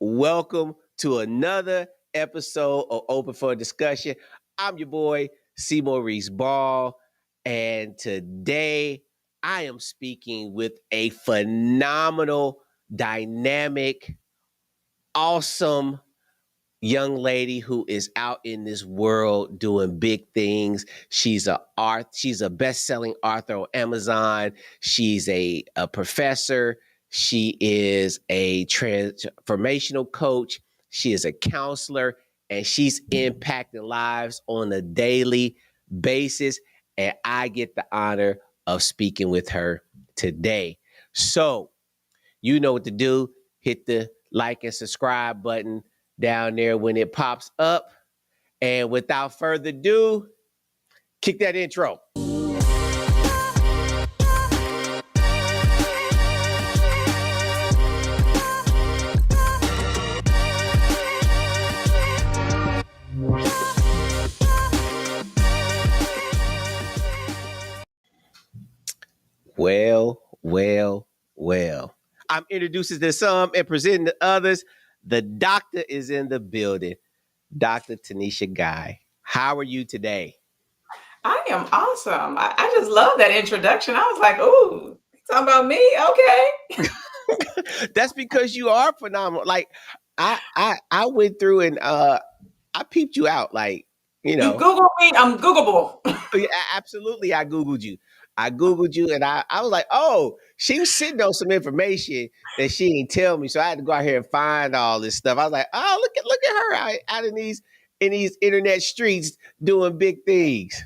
Welcome to another episode of Open for Discussion. I'm your boy, C. Maurice Ball, and today I am speaking with a phenomenal, dynamic, awesome young lady who is out in this world doing big things. She's a best-selling author on Amazon. She's a professor. She is a transformational coach. She is a counselor, and she's impacting lives on a daily basis. And I get the honor of speaking with her today. So you know what to do. Hit the like and subscribe button down there when it pops up. And without further ado, kick that intro. Well. I'm introducing to some and presenting to others. The doctor is in the building. Dr. Tanisha Guy. How are you today? I am awesome. I just love that introduction. I was like, ooh, talking about me? Okay. That's because you are phenomenal. Like I went through and I peeped you out. Like, you You know. Google me, I'm Googleable. Yeah, absolutely. I Googled you and I was like, oh, she was sitting on some information that she didn't tell me. So I had to go out here and find all this stuff. I was like, oh, look at her out in these internet streets doing big things.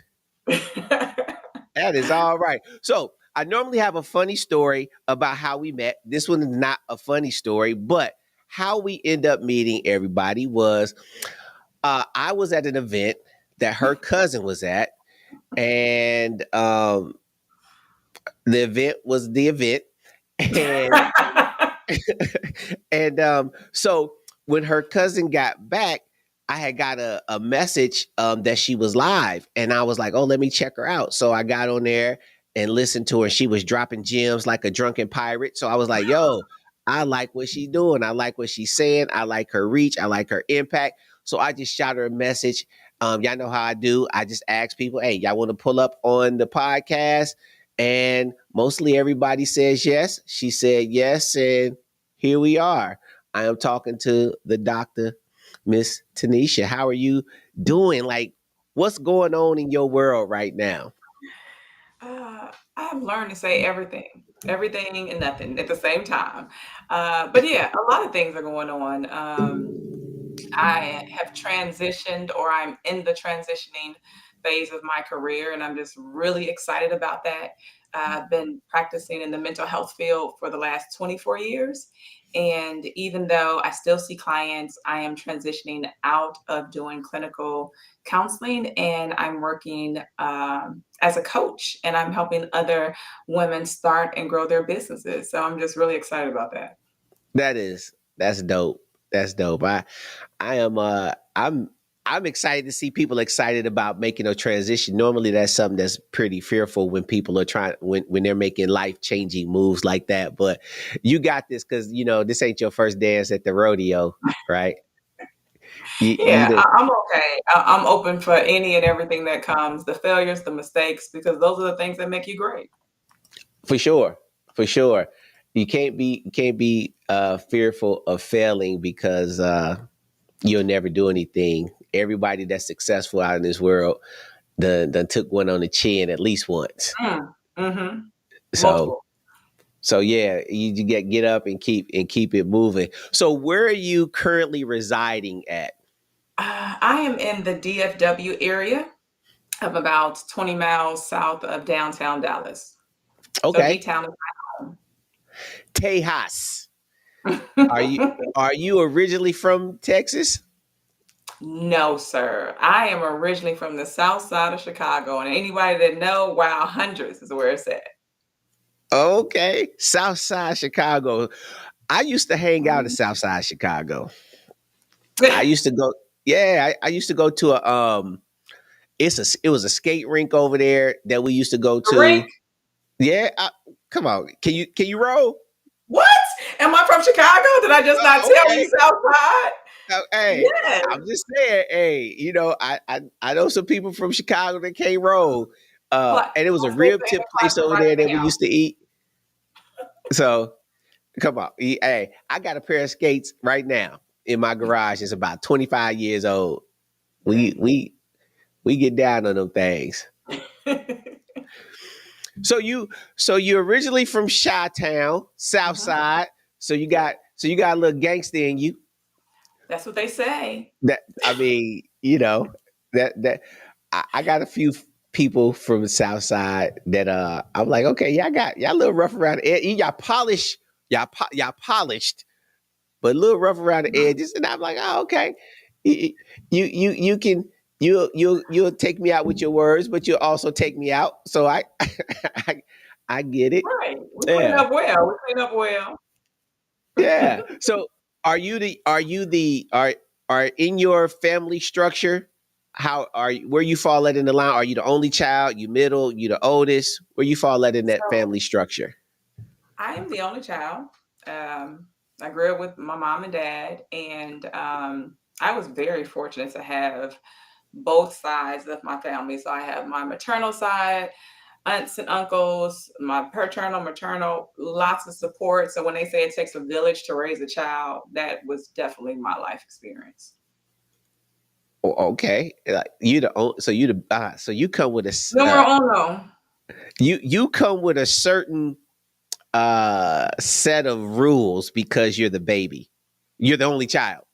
That is all right. So I normally have a funny story about how we met. This one is not a funny story, but how we end up meeting everybody was I was at an event that her cousin was at, and the event was the event. And so when her cousin got back, I had got a message that she was live, and I was like, oh, let me check her out. So I got on there and listened to her. She was dropping gems like a drunken pirate. So I was like, yo, I like what she's doing. I like what she's saying. I like her reach. I like her impact. So I just shot her a message. Y'all know how I do. I just ask people, hey, y'all want to pull up on the podcast? And mostly everybody says yes. She said yes. And here we are. I am talking to the doctor, Miss Tanisha. How are you doing? Like, what's going on in your world right now? I've learned to say everything and nothing at the same time. But yeah, a lot of things are going on. I have transitioned, or I'm in the transitioning phase of my career, and I'm just really excited about that. I've been practicing in the mental health field for the last 24 years. And even though I still see clients, I am transitioning out of doing clinical counseling, and I'm working as a coach, and I'm helping other women start and grow their businesses. So I'm just really excited about that. That's dope. That's dope. I am I'm excited to see people excited about making a transition. Normally that's something that's pretty fearful when people are trying when they're making life-changing moves like that. But you got this because you know this ain't your first dance at the rodeo, right? You Yeah, did I'm okay. I'm open for any and everything that comes, the failures, the mistakes, because those are the things that make you great. for sure. For sure. You can't be fearful of failing because you'll never do anything. Everybody that's successful out in this world done took one on the chin at least once. Mm-hmm. So Multiple. so yeah, you get up and keep it moving. So where are you currently residing at? I am in the DFW area of about 20 miles south of downtown Dallas. So Okay. D-Town is my Tejas. Are you home. are you originally from Texas? No, sir. I am originally from the south side of Chicago, and anybody that know, wow, hundreds is where it's at. Okay. South Side Chicago. I used to hang out in South Side Chicago. I used to go, yeah, I used to go to a it was a skate rink over there that we used to go Rink? to. Yeah, come on. Can you roll? What? Am I from Chicago? Did I just not tell you Okay. Southside? Hey, Yes. I'm just saying. Hey, I know some people from Chicago that can't roll. And it was a Class A rib fan, tip class place B, over write there it that we down. used to eat. So come on. Hey, I got a pair of skates right now in my garage. It's about 25 years old. We Dang. we we get down on them things. So you're originally from Chi Town, South Mhm. Side. Yeah, So you got a little gangster in you. that's what they say. That I mean, that I got a few people from the South Side that I'm like, okay, y'all a little rough around the edge. Y'all polish, y'all polished, but a little rough around the Mhm. edges. And I'm like, oh, okay. You you can you'll take me out with your words, but you'll also take me out. So I, I get it. Right. We clean Yeah. up well. We clean up well. Yeah. So are in your family structure? How are you, where you fall at in the line? Are you the only child? You middle? You the oldest? Where you fall at in that So family structure? I am the only child. Um, I grew up with my mom and dad, and I was very fortunate to have both sides of my family. So I have my maternal side, aunts and uncles, my paternal, maternal, lots of support. So when they say it takes a village to raise a child, that was definitely my life experience. Okay, you the so you the so you come with Numero uno. you come with a certain set of rules because you're the baby. You're the only child.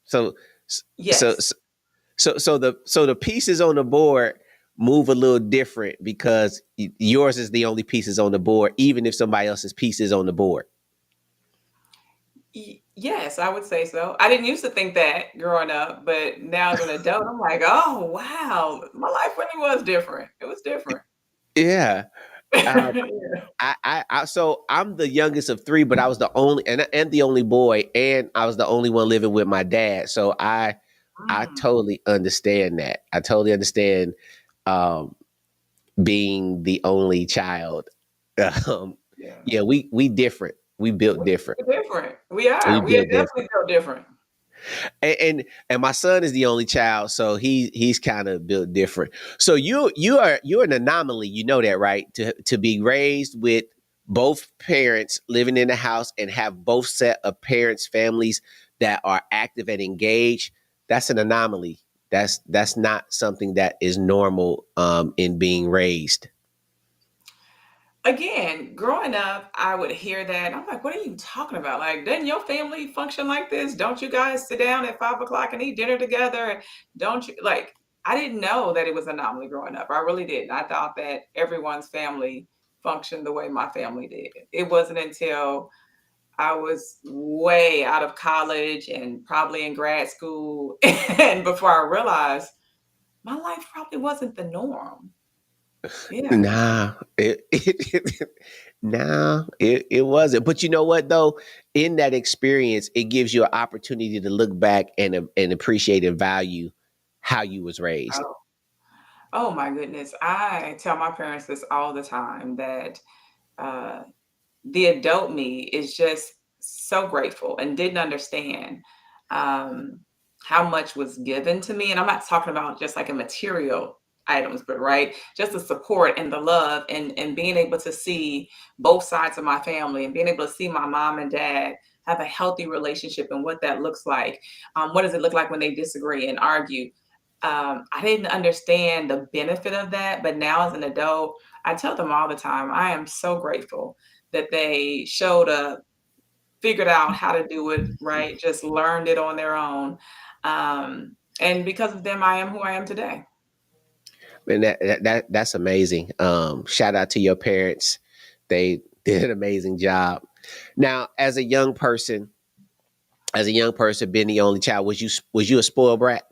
So so Yes. so the pieces on the board move a little different because yours is the only pieces on the board, even if somebody else's piece is on the board. Yes, I would say so. I didn't used to think that growing up, but now as an adult, I'm like, oh wow, my life really was different. It was different. Yeah. Um, Yeah. so I'm the youngest of three, but I was the only and the only boy, and I was the only one living with my dad. So I Mm, totally understand that. I totally understand um, being the only child. Um, yeah. yeah, we different. We built different. We're different. We We are. We are built definitely different. built different. And my son is the only child, so he's kind of built different. So you're an anomaly, you know that, right? To be raised with both parents living in the house and have both set of parents families that are active and engaged. That's an anomaly. That's not something that is normal in being raised. Again, growing up, I would hear that. I'm like, what are you talking about? Like, doesn't your family function like this? Don't you guys sit down at 5 o'clock and eat dinner together? Don't you like? I didn't know that it was an anomaly growing up. I really didn't. I thought that everyone's family functioned the way my family did. It wasn't until I was way out of college and probably in grad school, and before I realized my life probably wasn't the norm. Yeah. Nah, nah, it wasn't. But you know what though? In that experience, it gives you an opportunity to look back and appreciate and value how you was raised. Oh, oh my goodness. I tell my parents this all the time that uh, the adult me is just so grateful and didn't understand um, how much was given to me. And I'm not talking about just like a material items, but right, just the support and the love and being able to see both sides of my family and being able to see my mom and dad have a healthy relationship and what that looks like. What does it look like when they disagree and argue? I didn't understand the benefit of that, but now as an adult, I tell them all the time, I am so grateful that they showed up, figured out how to do it, right? Just learned it on their own. And because of them, I am who I am today. And that's amazing. Shout out to your parents. They did an amazing job. Now, as a young person, being the only child, was you a spoiled brat?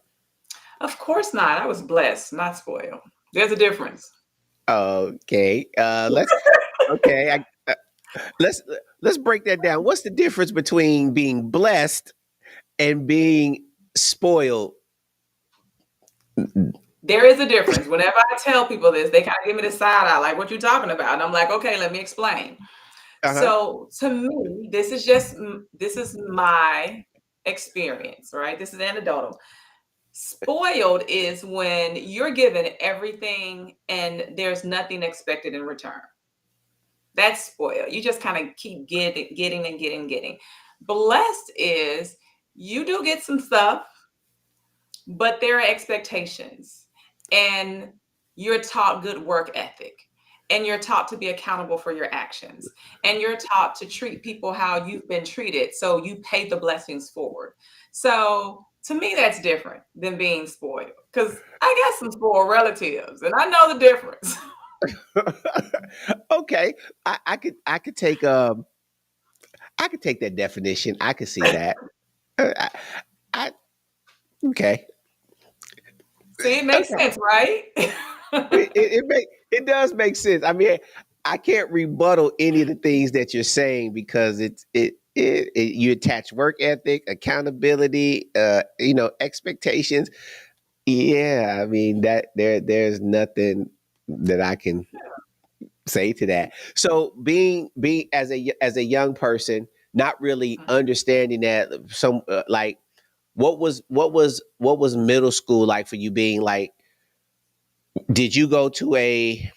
Of course not. I was blessed, not spoiled. There's a difference. Okay. Let's okay. Let's let's break that down. What's the difference between being blessed and being spoiled? There is a difference. Whenever I tell people this, they kind of give me the side eye, like, what you talking about? And I'm like, okay, let me explain. Uh-huh. So to me, this is my experience, right? This is anecdotal. Spoiled is when you're given everything and there's nothing expected in return. That's spoiled. You just kind of keep getting and getting. Blessed is you do get some stuff, but there are expectations, and you're taught good work ethic, and you're taught to be accountable for your actions, and you're taught to treat people how you've been treated, so you pay the blessings forward. So to me, that's different than being spoiled, because I got some spoiled relatives and I know the difference. Okay. I could take that definition. I could see that. I, I okay. See, it makes Okay. sense, right? It does make sense. I mean, I can't rebuttal any of the things that you're saying because you attach work ethic, accountability, expectations. Yeah, I mean there's nothing that I can say to that. So being as a young person, not really understanding that like what was middle school like for you being like did you go to a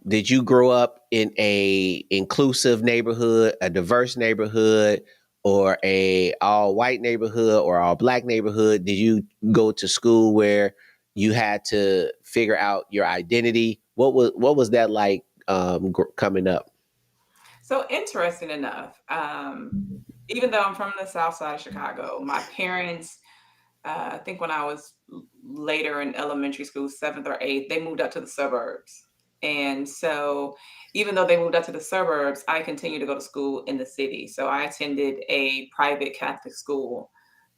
did you grow up in a inclusive neighborhood, a diverse neighborhood, or a all white neighborhood or all black neighborhood? Did you go to school where you had to figure out your identity? What was that like coming up? So interesting enough, even though I'm from the South Side of Chicago, my parents, I think when I was later in elementary school, seventh or eighth, they moved up to the suburbs. And so, even though they moved up to the suburbs, I continued to go to school in the city. So, I attended a private Catholic school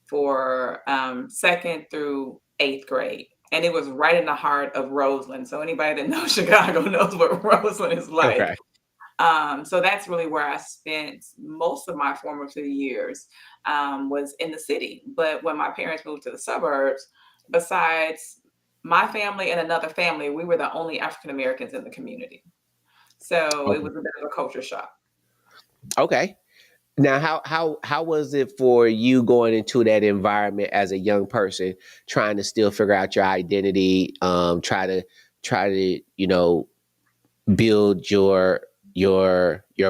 for second through eighth grade. And it was right in the heart of Roseland. So, anybody that knows Chicago knows what Roseland is like. Okay. So that's really where I spent most of my formative years, was in the city. But when my parents moved to the suburbs, besides my family and another family, we were the only African Americans in the community. So it Okay. was a bit of a culture shock. Okay. Now, how was it for you going into that environment as a young person, trying to still figure out your identity, try to build your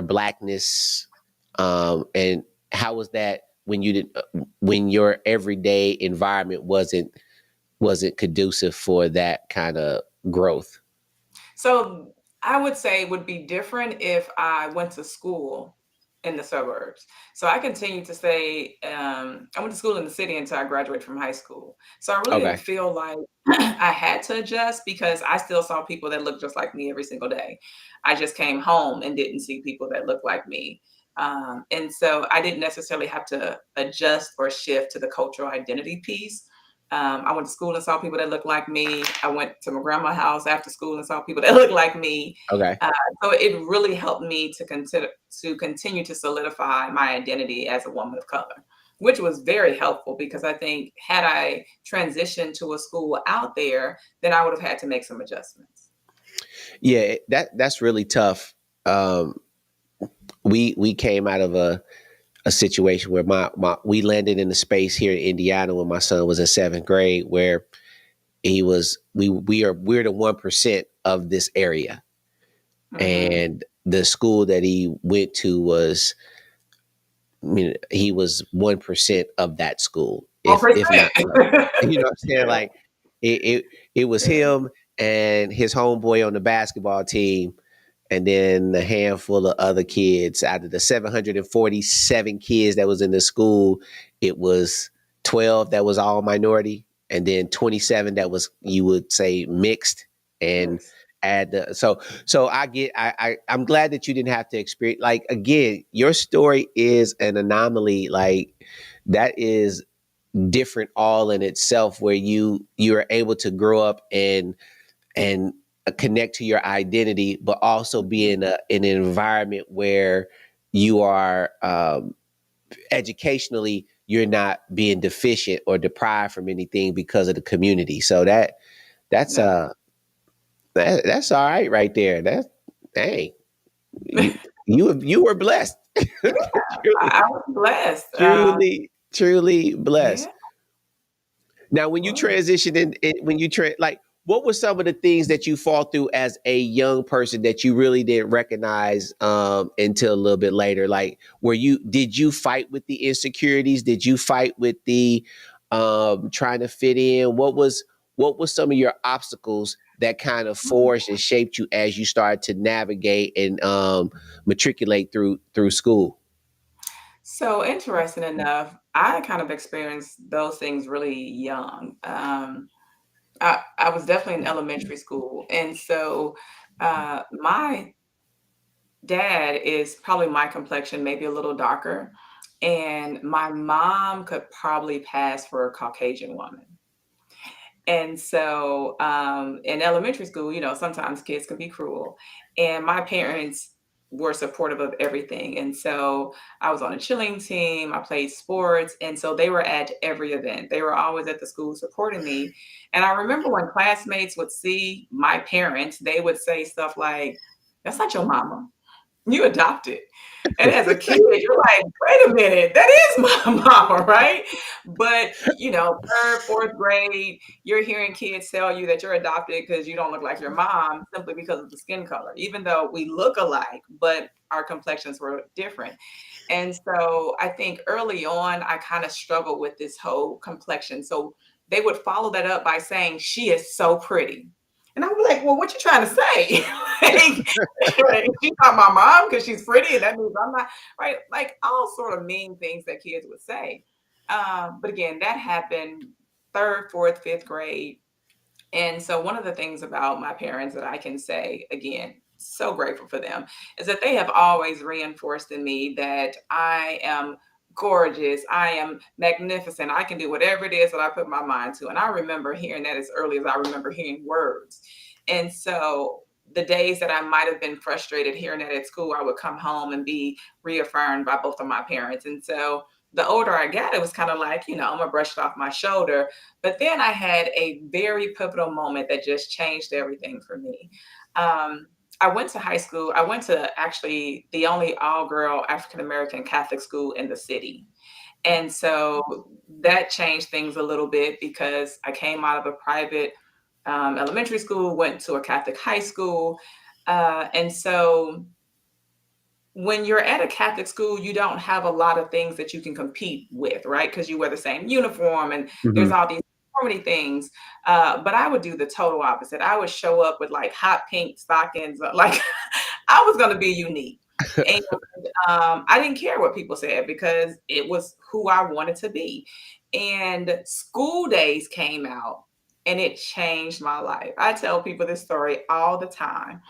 blackness, and how was that when you did when your everyday environment wasn't conducive for that kind of growth? So I would say it would be different if I went to school in the suburbs. So I continued to say, I went to school in the city until I graduated from high school. So I really didn't Okay. feel like I had to adjust because I still saw people that looked just like me every single day. I just came home and didn't see people that looked like me. And so I didn't necessarily have to adjust or shift to the cultural identity piece. I went to school and saw people that looked like me. I went to my grandma's house after school and saw people that looked like me. Okay. Uh, so it really helped me to continue to solidify my identity as a woman of color, which was very helpful because I think had I transitioned to a school out there, then I would have had to make some adjustments. Yeah, that's really tough. Um, we came out of a situation where my we landed in a space here in Indiana when my son was in seventh grade, where he was we're the 1% of this area, Hmm. and the school that he went to was, I mean, he was 1% of that school, if not 1%. less. You know what I'm saying? Like it was him and his homeboy on the basketball team, and then a handful of other kids. Out of the 747 kids that was in the school, it was 12 that was all minority, and then 27 that was, you would say, mixed. And Yes. add so I'm glad that you didn't have to experience, like, again, your story is an anomaly, like that is different all in itself, where you are able to grow up and connect to your identity, but also be in an environment where you are, educationally, you're not being deficient or deprived from anything because of the community. So that's No. that's all right right there. That's, hey, You were blessed. Yeah, I Truly, was blessed. truly blessed. Yeah, Now, when you was. transitioned when you like, what were some of the things that you fought through as a young person that you really didn't recognize until a little bit later? Like, did you fight with the insecurities? Did you fight with the trying to fit in? What was some of your obstacles that kind of forged and shaped you as you started to navigate and matriculate through school? So interesting enough, I kind of experienced those things really young. I was definitely in elementary school, and so my dad is probably my complexion, maybe a little darker, and my mom could probably pass for a Caucasian woman. And so, in elementary school, sometimes kids can be cruel. And my parents were supportive of everything. And so I was on a cheerleading team, I played sports. And so they were at every event. They were always at the school supporting me. And I remember when classmates would see my parents, they would say stuff like, "That's not your mama. You adopted." And as a kid, you're like, "Wait a minute, that is my mama, right?" But, 3rd, 4th grade, you're hearing kids tell you that you're adopted because you don't look like your mom simply because of the skin color, even though we look alike, but our complexions were different. And so I think early on, I kind of struggled with this whole complexion. So they would follow that up by saying, "She is so pretty." And I was like, "Well, what you trying to say?" Like, she's not my mom because she's pretty, and that means I'm not right. Like all sort of mean things that kids would say. But again, that happened 3rd, 4th, 5th grade. And so, one of the things about my parents that I can say, again, so grateful for them, is that they have always reinforced in me that I am gorgeous, I am magnificent, I can do whatever it is that I put my mind to. And I remember hearing that as early as I remember hearing words. And so, the days that I might have been frustrated hearing that at school, I would come home and be reaffirmed by both of my parents. And so, the older I got, it was kind of like, I'm gonna brush it off my shoulder. But then I had a very pivotal moment that just changed everything for me. I went to high school. I went to actually the only all girl African American Catholic school in the city. And so that changed things a little bit because I came out of a private elementary school, went to a Catholic high school. And so when you're at a Catholic school, you don't have a lot of things that you can compete with, right? Because you wear the same uniform and there's Mhm. all these so many things. But I would do the total opposite. I would show up with like hot pink stockings, like I was going to be unique. And I didn't care what people said because it was who I wanted to be. And School Days came out and it changed my life. I tell people this story all the time.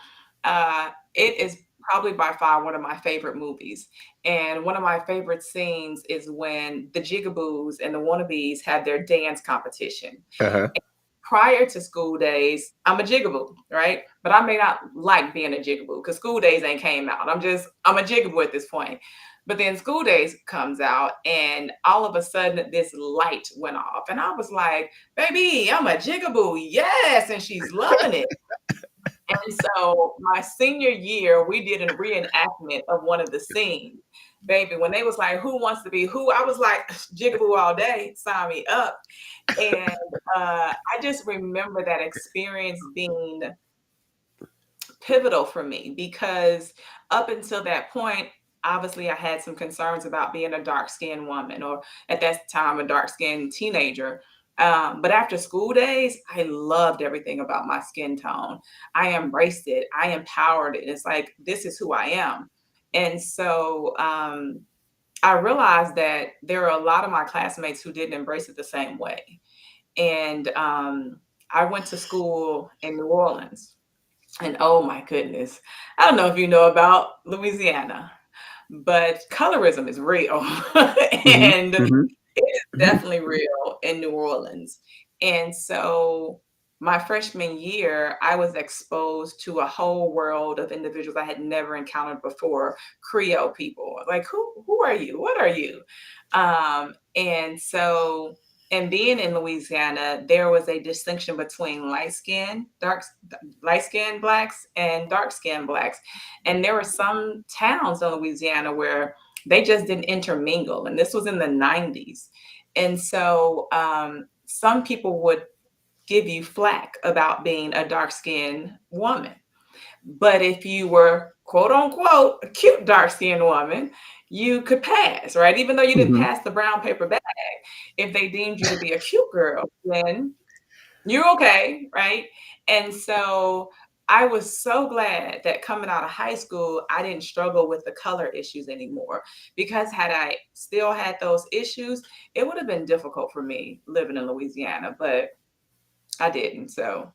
It is probably by far one of my favorite movies. And one of my favorite scenes is when the Jigaboos and the Wannabes had their dance competition. Uh-huh. Prior to School Days, I'm a jigaboo, right? But I may not like being a jigaboo because School Days ain't came out. I'm a jigaboo at this point. But then School Days comes out, and all of a sudden, this light went off. And I was like, "Baby, I'm a jigaboo. Yes." And she's loving it. And so my senior year, we did a reenactment of one of the scenes. Baby, when they was like, "Who wants to be who?" I was like, "Jigaboo all day, sign me up." And I just remember that experience being pivotal for me because up until that point, obviously I had some concerns about being a dark skinned woman or at that time a dark skinned teenager. But after School Days, I loved everything about my skin tone. I embraced it. I empowered it. It's like, this is who I am. And so I realized that there are a lot of my classmates who didn't embrace it the same way. And I went to school in New Orleans. And oh my goodness, I don't know if you know about Louisiana, but colorism is real. Mhm. And it Mhm. is definitely real in New Orleans. And so my freshman year, I was exposed to a whole world of individuals I had never encountered before, Creole people. Like, who are you? What are you? And so And being in Louisiana, there was a distinction between light skinned blacks and dark skinned blacks. And there were some towns in Louisiana where they just didn't intermingle. And this was in the 90s. And so some people would give you flack about being a dark skinned woman. But if you were quote unquote a cute dark skinned woman, you could pass, right? Even though you didn't Mhm. pass the brown paper bag, if they deemed you to be a cute girl, then you're okay, right? And so I was so glad that coming out of high school, I didn't struggle with the color issues anymore. Because had I still had those issues, it would have been difficult for me living in Louisiana, but I didn't. So,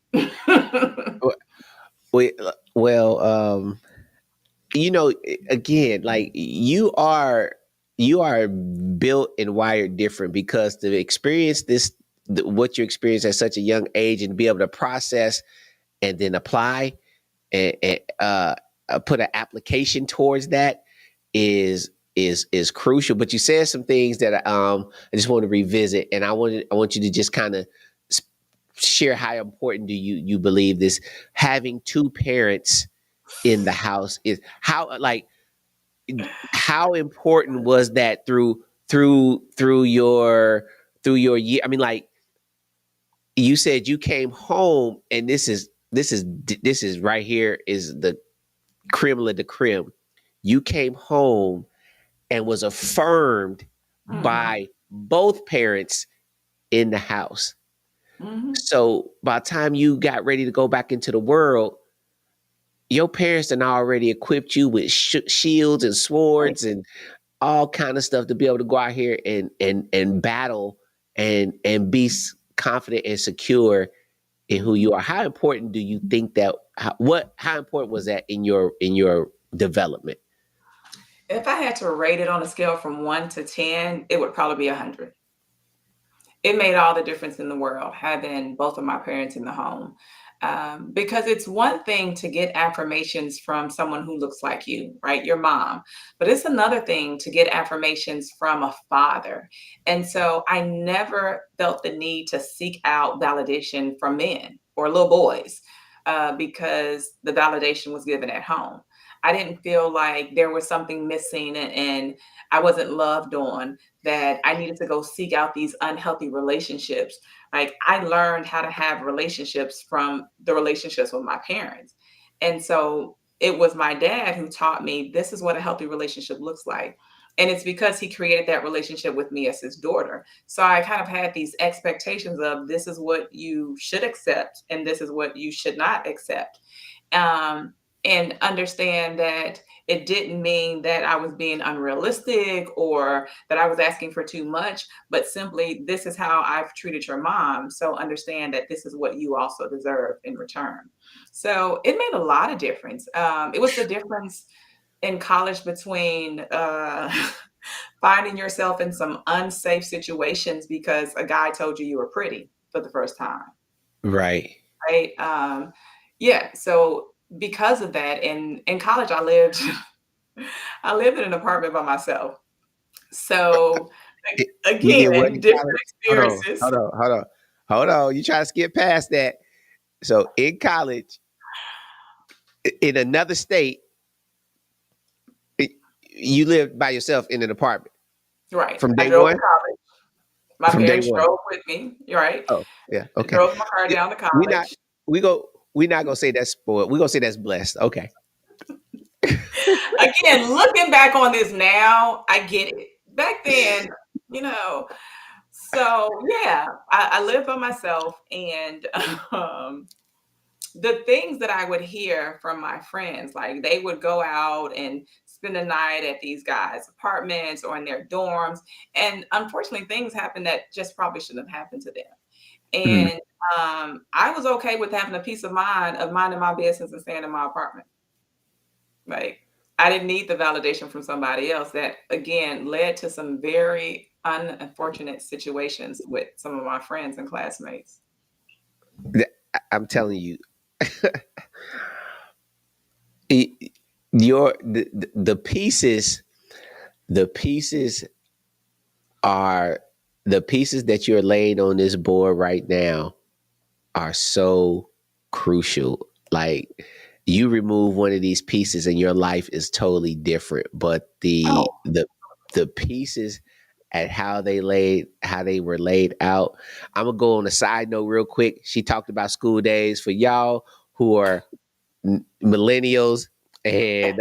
Well, again, like you are built and wired different because to experience what you experience at such a young age and be able to process and then apply and put an application towards that is crucial. But you said some things that I just want to revisit, and I want you to just kind of share how important do you believe this having two parents in the house is how important was that through your year? I mean, like you said you came home, and this is right here is the creme of the creme. You came home and was affirmed mhm, by both parents in the house. mhm, So by the time you got ready to go back into the world, your parents had already equipped you with shields and right. swords and all kind of stuff to be able to go out here and battle and be confident and secure in who you are. How important do you think that? How important was that in your development? If I had to rate it on a scale from 1 to 10, it would probably be 100. It made all the difference in the world having both of my parents in the home. Because it's one thing to get affirmations from someone who looks like you, right? Your mom. But it's another thing to get affirmations from a father. And so I never felt the need to seek out validation from men or little boys because the validation was given at home. I didn't feel like there was something missing and I wasn't loved on, that I needed to go seek out these unhealthy relationships. Like I learned how to have relationships from the relationships with my parents. And so it was my dad who taught me this is what a healthy relationship looks like. And it's because he created that relationship with me as his daughter. So I kind of had these expectations of this is what you should accept and this is what you should not accept. um, and understand that it didn't mean that I was being unrealistic or that I was asking for too much, but simply this is how I've treated your mom. So understand that this is what you also deserve in return. So it made a lot of difference. It was the difference in college between finding yourself in some unsafe situations because a guy told you were pretty for the first time, Right. right? Yeah, so because of that, in college, I lived I lived in an apartment by myself. So You did what again, in different college? Hold on, experiences. hold on, hold on, hold on. You try to skip past that. So in college, in another state, you lived by yourself in an apartment Right. from I day drove to one. college. My From day parents one. drove with me. You're right. Oh, yeah. I Okay. drove my car Yeah, down to we not college. we go. We not gonna say that's spoiled. We gonna say that's blessed. Okay. Again, looking back on this now, I get it. Back then, you know, so yeah, I lived by myself and the things that I would hear from my friends, like they would go out and spend the night at these guys' apartments or in their dorms. And unfortunately, things happen that just probably shouldn't have happened to them. Mhm. And I was okay with having a peace of mind of minding my business and staying in my apartment. Like I didn't need the validation from somebody else. That again led to some very unfortunate situations with some of my friends and classmates. I'm telling you, it- the pieces are. the pieces that you're laying on this board right now are so crucial. Like, you remove one of these pieces and your life is totally different. But Oh, the pieces at how they were laid out. I'm gonna go on a side note real quick. She talked about school days for y'all who are millennials and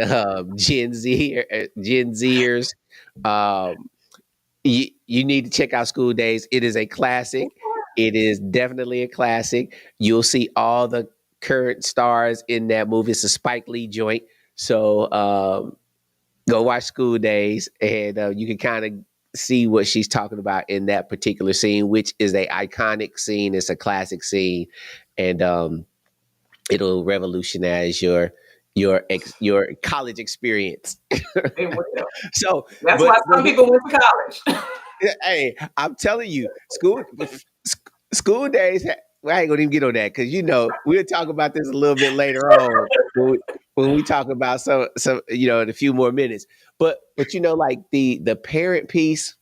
Gen Zers. Um, you need to check out School Days. It is a classic. It is definitely a classic. You'll see all the current stars in that movie. It's a Spike Lee joint. So go watch School Days, and you can kind of see what she's talking about in that particular scene, which is a iconic scene. It's a classic scene, and it'll revolutionize your college experience. it will. So, That's why but some people went to college. hey, I'm telling you, school days. Well, I ain't gonna even get on that because we'll talk about this a little bit later on when we talk about some in a few more minutes. But like the parent piece.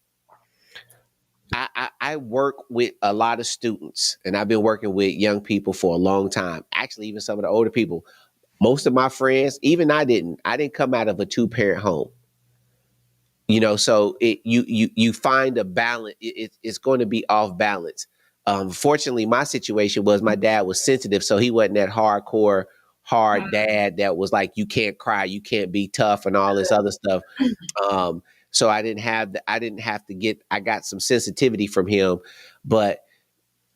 I work with a lot of students, and I've been working with young people for a long time. Actually, even some of the older people. Most of my friends, even I didn't come out of a two-parent home. So you find a balance. It's going to be off balance. Fortunately, my situation was my dad was sensitive, so he wasn't that hardcore hard dad that was like, you can't cry, you can't be tough, and all this other stuff. So I got some sensitivity from him. But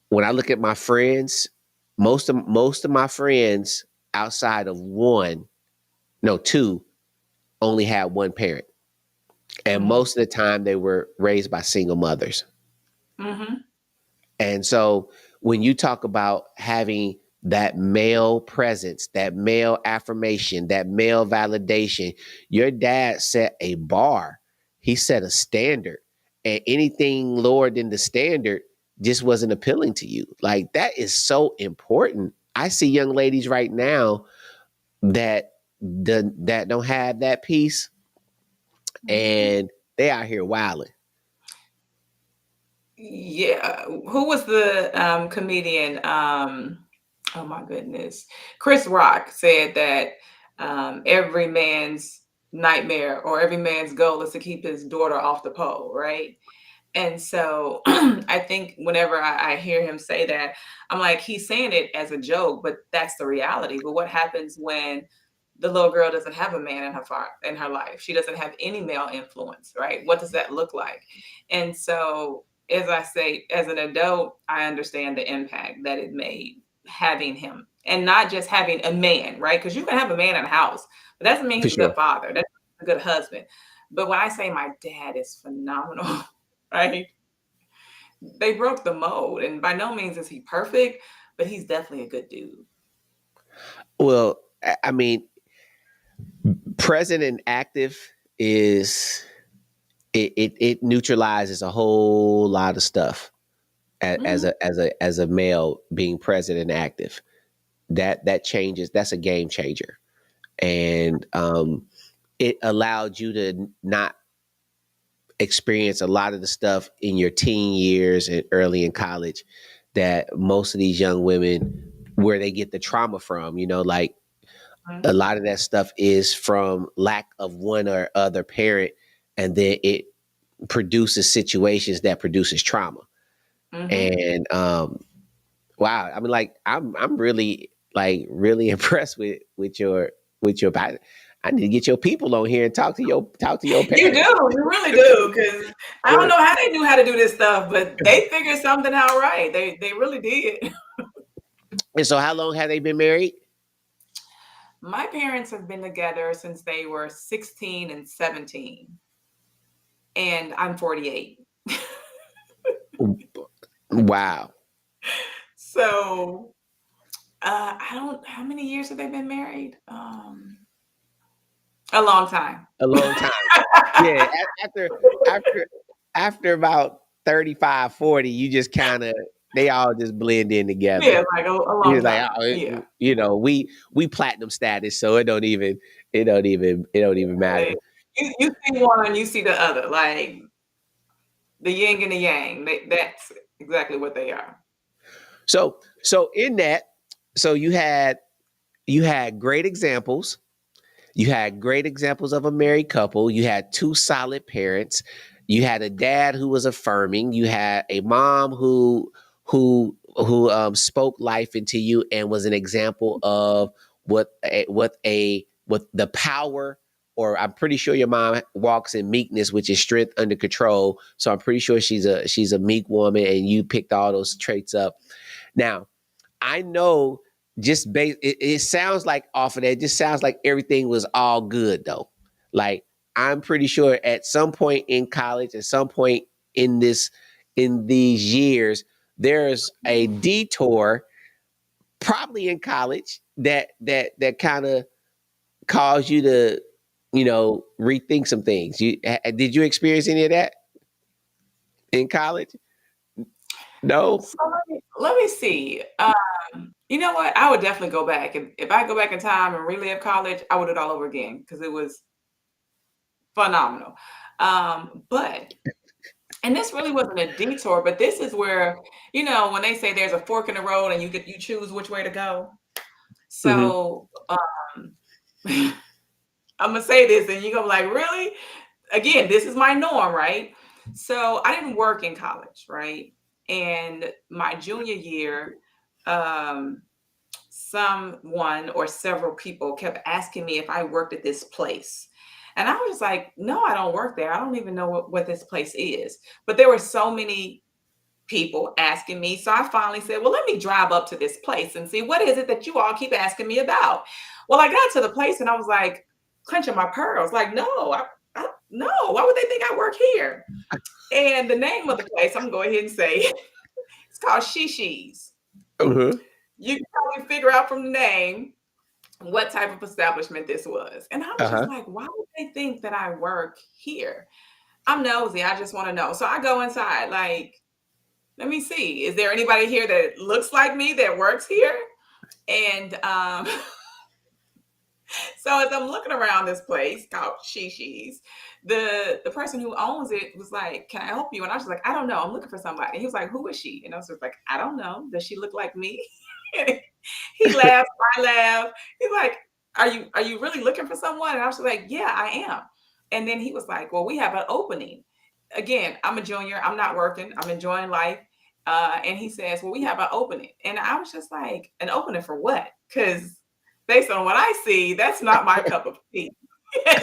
when I look at my friends, most of my friends outside of one, no, two, only had one parent. And Mhm, most of the time they were raised by single mothers. mhm, And so when you talk about having that male presence, that male affirmation, that male validation, your dad set a bar. He set a standard. And anything lower than the standard just wasn't appealing to you. Like, that is so important. I see young ladies right now that that don't have that piece, mhm. and they out here wilding. Yeah, who was the, comedian? Oh my goodness. Chris Rock said that, every man's nightmare or every man's goal is to keep his daughter off the pole, right? And so I think whenever I hear him say that, I'm like, he's saying it as a joke, but that's the reality. But what happens when the little girl doesn't have a man in her life? She doesn't have any male influence, right? What does that look like? And so, as I say, as an adult, I understand the impact that it made having him, and not just having a man, right? Because you can have a man in the house, but that doesn't mean For he's a good sure. father. That's a good husband. But when I say my dad is phenomenal, right? They broke the mold, and by no means is he perfect, but he's definitely a good dude. Well, I mean, present and active is it neutralizes a whole lot of stuff Mhm, as a male being present and active. That changes. That's a game changer, and it allowed you to not experience a lot of the stuff in your teen years and early in college that most of these young women where they get the trauma from. Like, mhm, a lot of that stuff is from lack of one or other parent, and then it produces situations that produces trauma. mhm. And wow, I mean, like, I'm really, like, really impressed with your I need to get your people on here and talk to your You do, parents. you really do, because I don't know how they knew how to do this stuff, but they figured something out right. They really did. And so, how long have they been married? My parents have been together since they were 16 and 17, and I'm 48. Wow, So, I don't how many years have they been married? A long time. a long time. Yeah, after after about 35, 40, you just kind of they all just blend in together. Yeah, like a long You're like, time. Yeah. we platinum status, so it don't even matter. Like, you see one, you see the other, like, the yin and the yang. That's exactly what they are. So in that, so you had great examples. You had great examples of a married couple. You had two solid parents. You had a dad who was affirming. You had a mom who spoke life into you and was an example of what the power. Or I'm pretty sure your mom walks in meekness, which is strength under control. So I'm pretty sure she's a meek woman, and you picked all those traits up. Now, I know it sounds like off of that, it just sounds like everything was all good though. Like I'm pretty sure at some point in college, at some point in this in these years, there's a detour, probably in college, that kind of caused you to, rethink some things. Did you experience any of that in college? No? So let me see. You know what? I would definitely go back. If I go back in time and relive college, I would do it all over again because it was phenomenal. But and this really wasn't a detour, but this is where, when they say there's a fork in the road and you choose which way to go. Mm-hmm. So I'm gonna say this and you're gonna be like, really? Again, this is my norm, right? So I didn't work in college, right? And my junior year, um, someone or several people kept asking me if I worked at this place. And I was just like, no, I don't work there. I don't even know what this place is. But there were so many people asking me. So I finally said, well, let me drive up to this place and see what is it that you all keep asking me about. Well, I got to the place and I was like, clenching my pearls, like, no, no, why would they think I work here? And the name of the place, I'm going to go ahead and say, it's called Shishi's. Uh-huh. You can probably figure out from the name what type of establishment this was. And I was just Uh-huh. like, why would they think that I work here? I'm nosy. I just want to know. So I go inside, like, let me see. Is there anybody here that looks like me that works here? And so as I'm looking around this place called Shishi's, the person who owns it was like, "Can I help you?" And I was like, "I don't know. I'm looking for somebody." He was like, "Who is she?" And I was just like, "I don't know. Does she look like me?" And he laughed. I laughed. He's like, "Are you really looking for someone?" And I was like, "Yeah, I am." And then he was like, "Well, we have an opening." Again, I'm a junior. I'm not working. I'm enjoying life. And he says, "Well, we have an opening." And I was just like, "An opening for what?" Because based on what I see, that's not my cup of tea.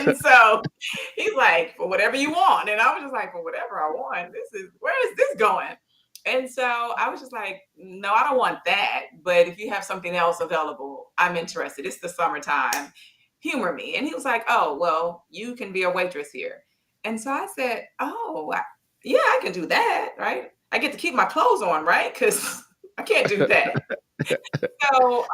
And so he's like, for whatever you want. And I was just like, for whatever I want, where is this going? And so I was just like, no, I don't want that. But if you have something else available, I'm interested. It's the summertime. Humor me. And he was like, oh, well, you can be a waitress here. And so I said, oh, yeah, I can do that. Right. I get to keep my clothes on, right? Because I can't do that. So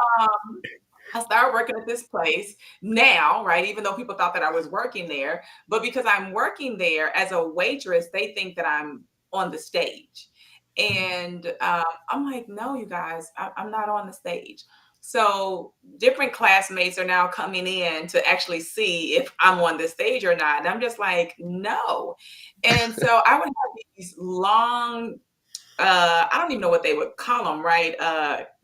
I started working at this place now, right? Even though people thought that I was working there, but because I'm working there as a waitress, they think that I'm on the stage. And I'm like, no, you guys, I'm not on the stage. So different classmates are now coming in to actually see if I'm on the stage or not. And I'm just like, no. And so I would have these long I don't even know what they would call them, right?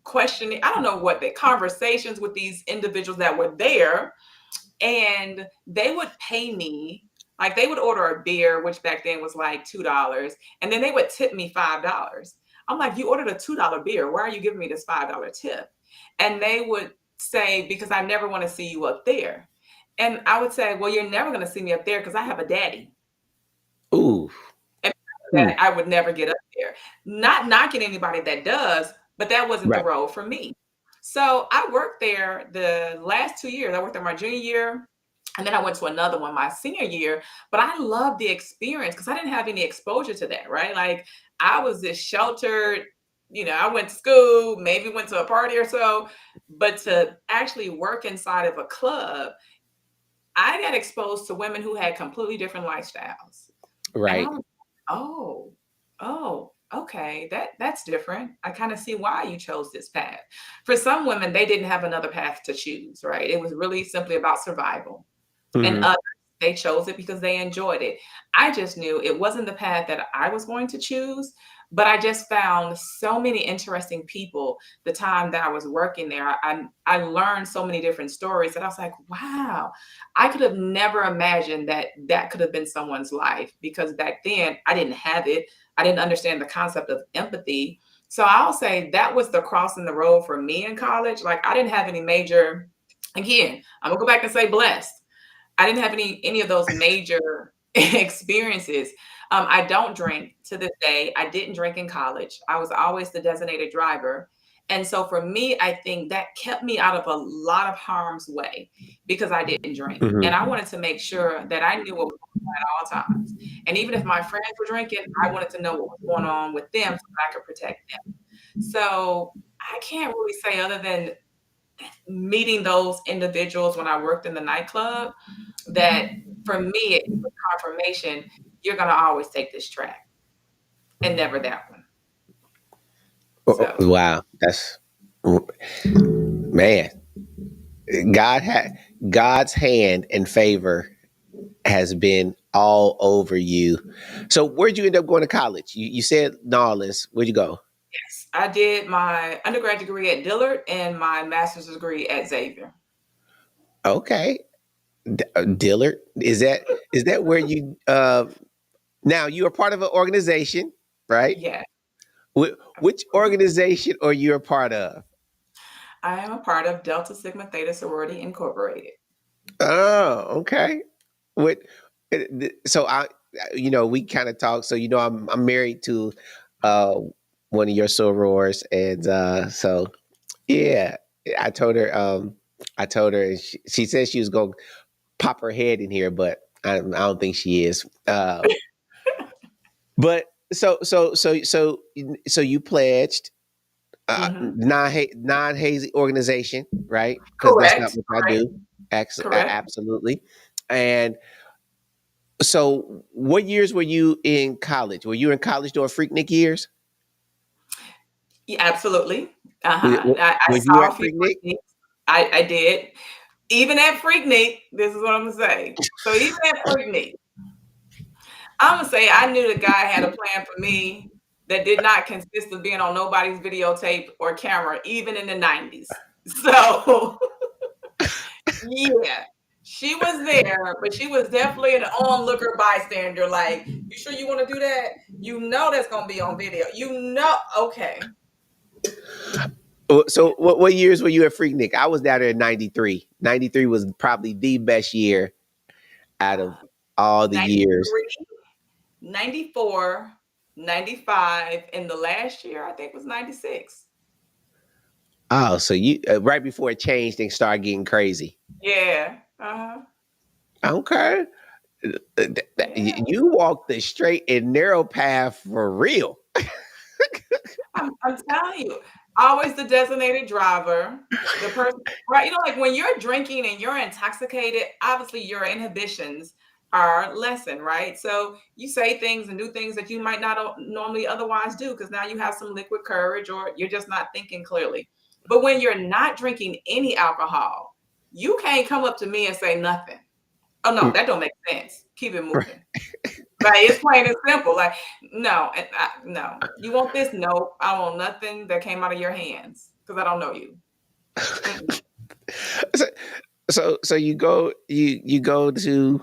Questioning, I don't know what the conversations with these individuals that were there, and they would pay me. Like they would order a beer, which back then was like $2, and then they would tip me $5. I'm like, you ordered a $2 beer. Why are you giving me this $5 tip? And they would say, because I never want to see you up there. And I would say, well, you're never going to see me up there because I have a daddy. Ooh. And Hmm. that I would never get up there. Not knocking anybody that does, but that wasn't the Right. role for me. So I worked there the last 2 years. I worked there my junior year, and then I went to another one my senior year. But I loved the experience because I didn't have any exposure to that, right? Like I was this sheltered, I went to school, maybe went to a party or so, but to actually work inside of a club, I got exposed to women who had completely different lifestyles. And I Right. was, oh, oh, okay, that's different. I kind of see why you chose this path. For some women, they didn't have another path to choose, right? It was really simply about survival. And Hmm. others, they chose it because they enjoyed it. I just knew it wasn't the path that I was going to choose, but I just found so many interesting people the time that I was working there. I learned so many different stories that I was like, wow, I could have never imagined that that could have been someone's life, because back then I didn't have it. I didn't understand the concept of empathy. So I'll say that was the crossing the road for me in college. Like, I didn't have any major, again, I'm gonna go back and say blessed. I didn't have any of those major experiences. I don't drink to this day. I didn't drink in college. I was always the designated driver. And so for me, I think that kept me out of a lot of harm's way because I didn't drink. And I Mhm. wanted to make sure that I knew what was going on at all times. And even if my friends were drinking, I wanted to know what was going on with them so that I could protect them. So I can't really say, other than meeting those individuals when I worked in the nightclub, that for me it was confirmation, you're gonna always take this track and never that one. So Wow, that's man. God had God's hand and favor has been all over you. So where'd you end up going to college? You said Nawlins. Where'd you go? yes, I did my undergrad degree at Dillard and my master's degree at Xavier. Okay, Dillard. Is that where you? Now you are part of an organization, right? Yeah, Which absolutely. organization are you a part of? I am a part of Delta Sigma Theta Sorority Incorporated. Oh, okay. What? So we kind of talk. So I'm married to uh, one of your sorors, and so yeah, I told her. I told her, and she said she was going to pop her head in here, but I don't think she is. But so you pledged Mhm. non hazy organization, right? Because that's not Correct, what I do. correct. Absolutely. And so, what years were you in college? Were you in college during Freaknik years? Yeah, absolutely. W- Uh-huh. w- I Was you saw at a few Freaknik? Freakniks. I did. Even at Freaknik, this is what I'm gonna say. So even at Freaknik, I'm gonna say I knew the guy had a plan for me that did not consist of being on nobody's videotape or camera, even in the 90s. So yeah, she was there, but she was definitely an onlooker bystander. Like, you sure you want to do that? You know that's gonna be on video. You know, okay. So, what years were you at Freaknik? I was down there in '93. '93 was probably the best year out of all the years. 93, 94, 95, and the last year I think was 96. Oh, so you right before it changed and started getting crazy. Yeah. Uh-huh. Okay. Yeah. You walked the straight and narrow path for real. I'm telling you, always the designated driver, the person, right? You know, like when you're drinking and you're intoxicated, obviously your inhibitions are lessened, right? So you say things and do things that you might not normally otherwise do because now you have some liquid courage or you're just not thinking clearly. But when you're not drinking any alcohol, you can't come up to me and say nothing. Oh no, that don't make sense. Keep it moving. Like, it's plain and simple. Like, no, no. You want this? No, I want nothing that came out of your hands because I don't know you. Mm-mm. so, so you go through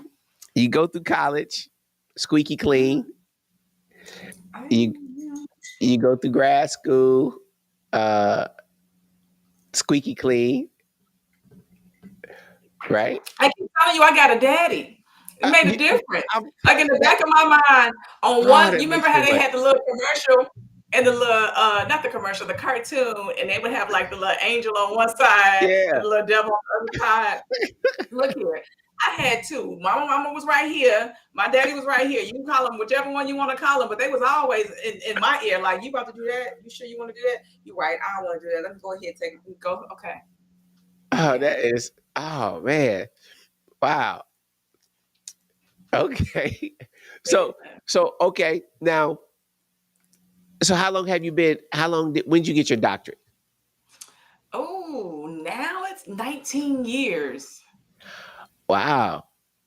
college, squeaky clean. Mhm. I, You yeah. you go through grad school, uh, squeaky clean, right? I keep telling you, I got a daddy. It Uh, made a you, difference. I'm, Like in the that back of my mind, on oh, one, that you remember makes how so they much. had the little commercial and the little, not the commercial, the cartoon, and they would have like the little angel on one side and Yeah. the little devil on the other side. Look here. I had two. My mama was right here. My daddy was right here. You can call them whichever one you want to call them, but they was always in my ear, like, you about to do that? You sure you want to do that? You right. I don't want to do that. Let me go ahead, take it. Go. Okay. Oh, Yeah. that is. Oh man. Wow. Okay. So Yeah. okay now. So how long have you been? How long did? When did you get your doctorate? Oh, now it's 19 years. Wow.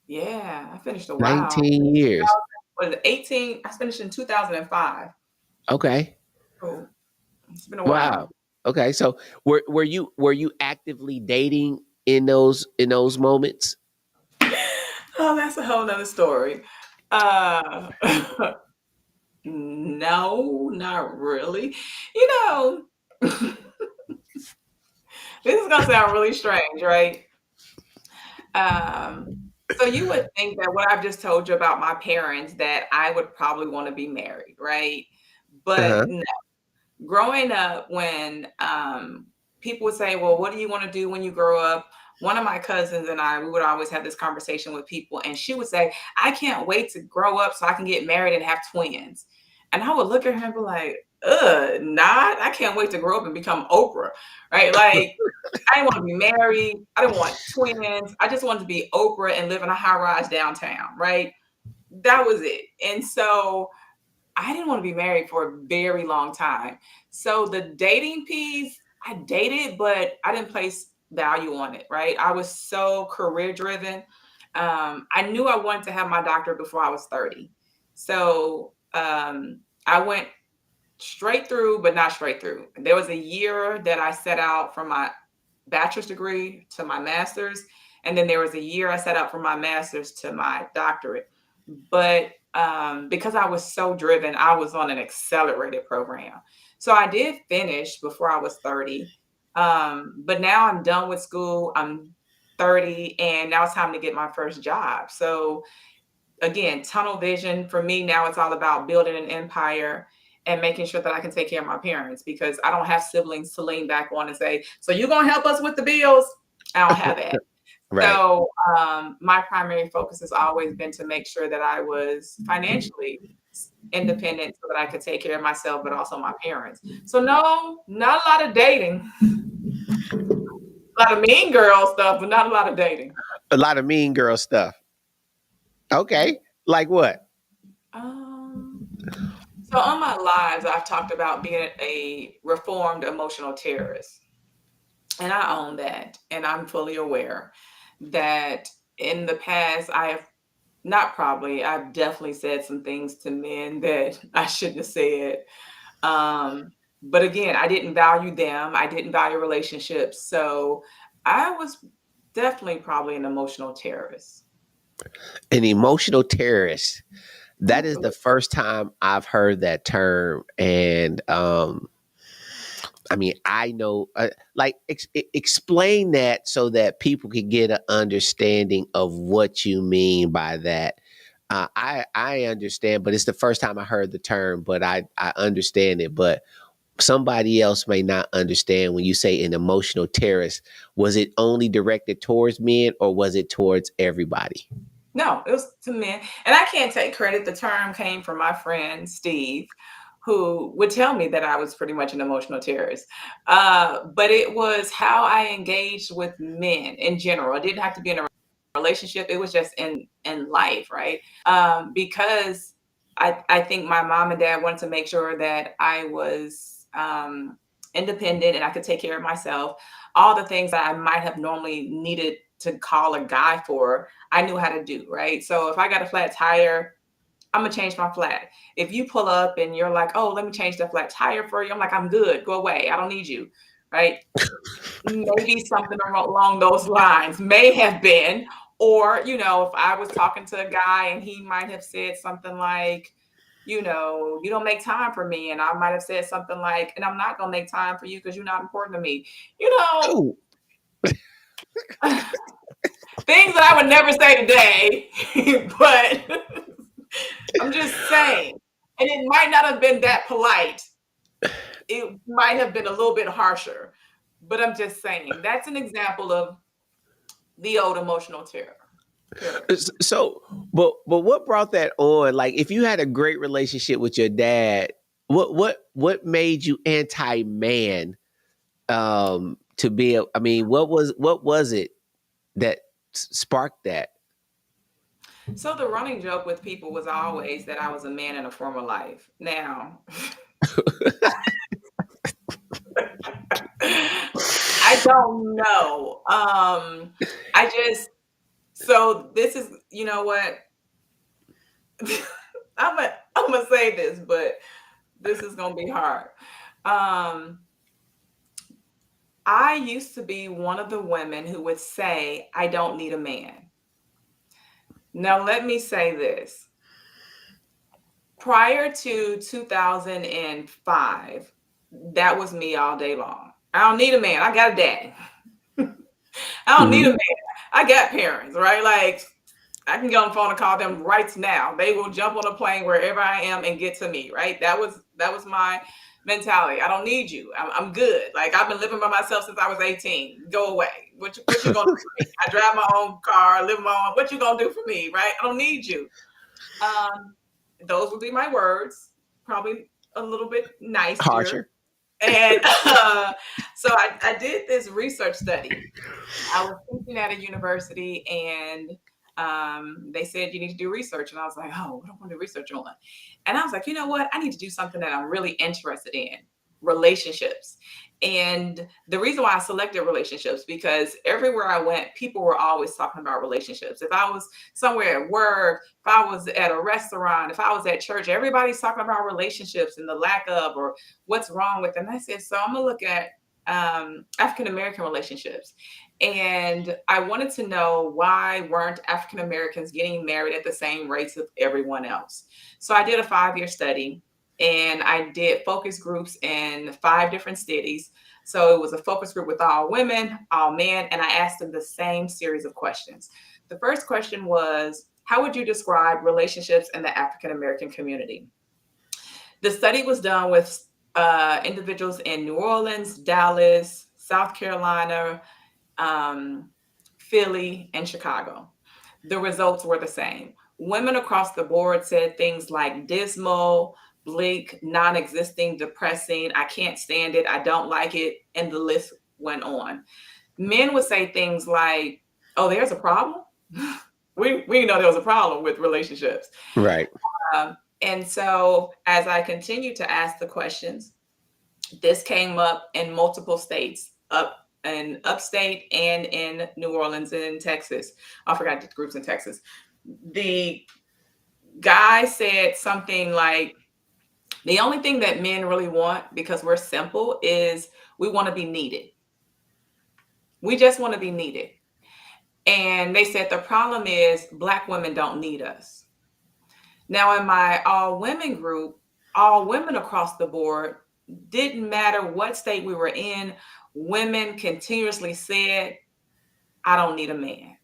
Yeah, I finished a while. 19 years. 2000, what is it, 18? I finished in 2005. Okay. Cool. It's been a Wow. while. Okay. So were you actively dating in those moments? Oh, that's a whole nother story. Uh, no, not really. You know, this is gonna sound really strange, right? Um, so you would think that what I've just told you about my parents, that I would probably want to be married, right? But Uh-huh. growing up, when people would say, well, what do you want to do when you grow up? One of my cousins and I, we would always have this conversation with people, and she would say, I can't wait to grow up so I can get married and have twins. And I would look at her and be like, not, I can't wait to grow up and become Oprah, right? Like, I didn't want to be married. I didn't want twins. I just wanted to be Oprah and live in a high rise downtown, right? That was it. And so I didn't want to be married for a very long time. So the dating piece, I dated, but I didn't place value on it, right? I was so career driven. I knew I wanted to have my doctorate before I was 30. So I went straight through, but not straight through. There was a year that I set out from my bachelor's degree to my master's. And then there was a year I set out from my master's to my doctorate. But because I was so driven, I was on an accelerated program. So I did finish before I was 30. But now I'm done with school. I'm 30, and now it's time to get my first job. So again, tunnel vision for me now, it's all about building an empire and making sure that I can take care of my parents, because I don't have siblings to lean back on and say, so you're going to help us with the bills? I don't have that. Right. So my primary focus has always been to make sure that I was financially independent so that I could take care of myself, but also my parents. So no, not a lot of dating, a lot of mean girl stuff, but not a lot of dating. A lot of mean girl stuff. Okay. Like what? Um, so on my lives, I've talked about being a reformed emotional terrorist, and I own that, and I'm fully aware that in the past I have not probably, I've definitely said some things to men that I shouldn't have said. Um, but again, I didn't value them. I didn't value relationships. So I was definitely probably an emotional terrorist. An emotional terrorist. That is the Absolutely. first time I've heard that term, and I mean, I know, like, explain that so that people can get an understanding of what you mean by that. I understand, but it's the first time I heard the term, but I understand it. But somebody else may not understand when you say an emotional terrorist. Was it only directed towards men, or was it towards everybody? No, it was to men. And I can't take credit. The term came from my friend Steve, who would tell me that I was pretty much an emotional terrorist. But it was how I engaged with men in general. It didn't have to be in a relationship. It was just in life, right? Because I think my mom and dad wanted to make sure that I was independent and I could take care of myself. All the things that I might have normally needed to call a guy for, I knew how to do, right? So if I got a flat tire, I'm gonna change my flat. If you pull up and you're like, oh, let me change the flat tire for you, I'm like, I'm good, go away, I don't need you, right? Maybe something along those lines may have been. Or, if I was talking to a guy and he might have said something like, you don't make time for me. And I might have said something like, and I'm not gonna make time for you because you're not important to me. You know, Oh, things that I would never say today, but I'm just saying. And it might not have been that polite. It might have been a little bit harsher. But I'm just saying that's an example of the old emotional terrorist. so, but what brought that on? Like, if you had a great relationship with your dad, what made you anti man? To be, I mean, what was it that sparked that? So the running joke with people was always that I was a man in a former life. Now, I don't know. I just So this is, you know what? I'm gonna say this, but this is gonna be hard. Um, I used to be one of the women who would say, I don't need a man. Now, let me say this. Prior to 2005, that was me all day long. I don't need a man. I got a daddy. I don't need a Mhm. man. I got parents, right? Like, I can get on the phone and call them right now. They will jump on a plane wherever I am and get to me, right? That was my mentality. I don't need you. I'm good. Like, I've been living by myself since I was 18. Go away. What you gonna do for me? I drive my own car, live my own. What you gonna do for me, right? I don't need you. Um, those would be my words. Probably a little bit nicer. Harsher. And so I did this research study. I was teaching at a university, and they said you need to do research. And I was like, oh, what do I want to do research on? And I was like, you know what? I need to do something that I'm really interested in, relationships. And the reason why I selected relationships, because everywhere I went, people were always talking about relationships. If I was somewhere at work, if I was at a restaurant, if I was at church, everybody's talking about relationships and the lack of, or what's wrong with them. I said, so I'm gonna look at African American relationships. And I wanted to know, why weren't African Americans getting married at the same rates of everyone else? So I did a 5-year study, and I did focus groups in 5 different cities. So it was a focus group with all women, all men, and I asked them the same series of questions. The first question was, how would you describe relationships in the African American community? The study was done with individuals in New Orleans, Dallas, South Carolina, um, Philly, and Chicago. The results were the same. Women across the board said things like dismal, bleak, non existing, depressing, I can't stand it, I don't like it, and the list went on. Men would say things like, oh, there's a problem. We know there was a problem with relationships. Right. And so as I continued to ask the questions, this came up in multiple states, up in upstate and in New Orleans and in Texas. I forgot the groups in Texas. The guy said something like, the only thing that men really want, because we're simple, is we want to be needed. We just want to be needed. And they said the problem is Black women don't need us. Now, in my all women group, all women across the board, didn't matter what state we were in, women continuously said, I don't need a man.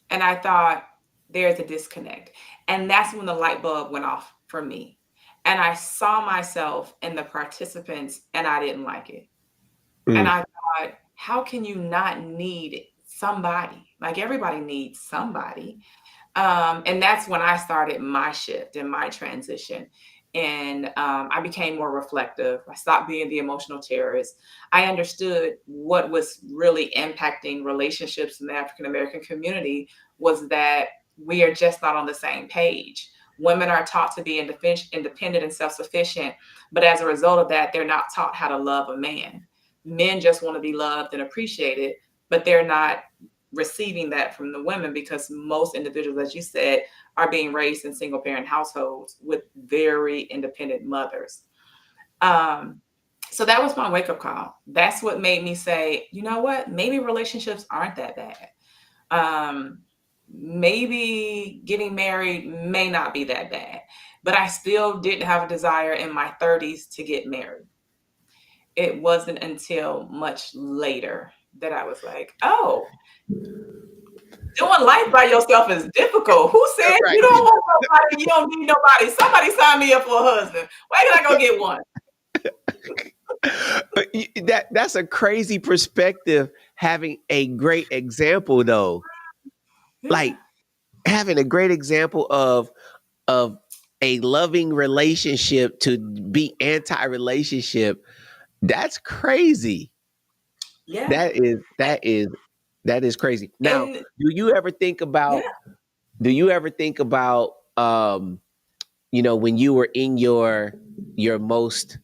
And I thought, there's a disconnect. And that's when the light bulb went off for me. And I saw myself in the participants, and I didn't like it. And Mm. I thought, how can you not need somebody? Like, everybody needs somebody. And that's when I started my shift and my transition. And I became more reflective. I stopped being the emotional terrorist. I understood what was really impacting relationships in the African American community was that we are just not on the same page. Women are taught to be independent and self sufficient, but as a result of that, they're not taught how to love a man. Men just want to be loved and appreciated, but they're not receiving that from the women, because most individuals, as you said, are being raised in single parent households with very independent mothers. Um, so that was my wake up call. That's what made me say, you know what? Maybe relationships aren't that bad. Maybe getting married may not be that bad. But I still didn't have a desire in my 30s to get married. It wasn't until much later that I was like, oh, doing life by yourself is difficult. Who said you Right. don't want nobody? You don't need nobody. Somebody sign me up for a husband. Where can I go get one? That's a crazy perspective. Having a great example, though, Yeah. like having a great example of a loving relationship to be anti-relationship. That's crazy. Yeah. That is crazy. Now, And do you ever think yeah. about do you ever think about when you were in your most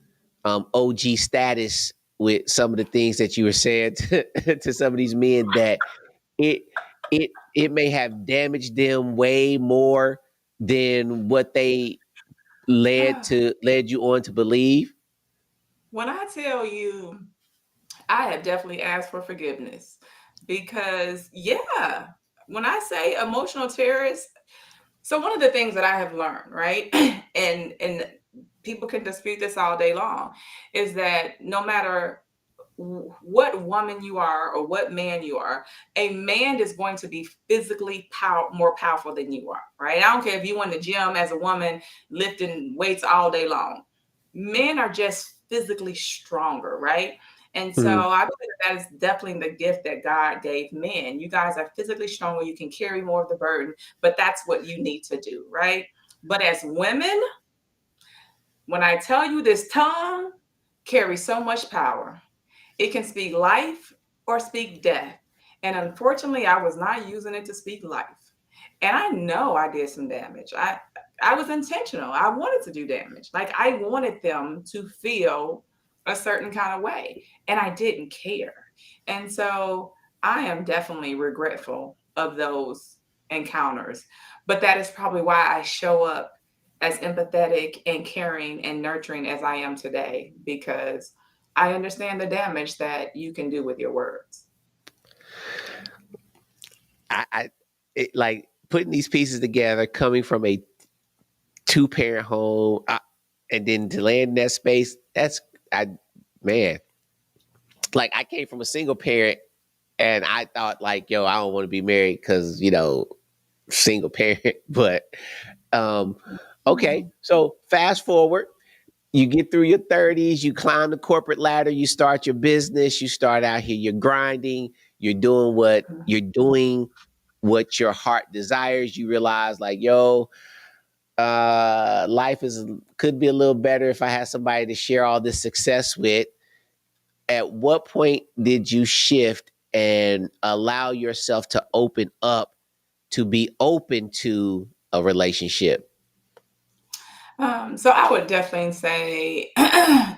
OG status with some of the things that you were saying to some of these men, that it it may have damaged them way more than what they led you on to believe? When I tell you, I have definitely asked for forgiveness because, yeah, when I say emotional terrorists, so one of the things that I have learned, right, and people can dispute this all day long, is that no matter what woman you are or what man you are, a man is going to be physically more powerful than you are, right? I don't care if you in the gym as a woman lifting weights all day long. Men are just physically stronger, right? And so Mhm. I believe that is definitely the gift that God gave men. You guys are physically stronger, you can carry more of the burden, but that's what you need to do, right? But as women, when I tell you this tongue carries so much power, it can speak life or speak death. And unfortunately, I was not using it to speak life. And I know I did some damage. I was intentional. I wanted to do damage. Like I wanted them to feel a certain kind of way. And I didn't care. And so I am definitely regretful of those encounters. But that is probably why I show up as empathetic and caring and nurturing as I am today, because I understand the damage that you can do with your words. I like putting these pieces together, coming from a two-parent home, and then to land in that space. That's I man, like I came from a single parent, and I thought like, yo, I don't want to be married because single parent. But um, okay, Mhm. so fast forward. You get through your 30s, you climb the corporate ladder, you start your business, you start out here, you're grinding, you're doing what your heart desires. You realize like, yo, life is could be a little better if I had somebody to share all this success with. At what point did you shift and allow yourself to open up to be open to a relationship? So I would definitely say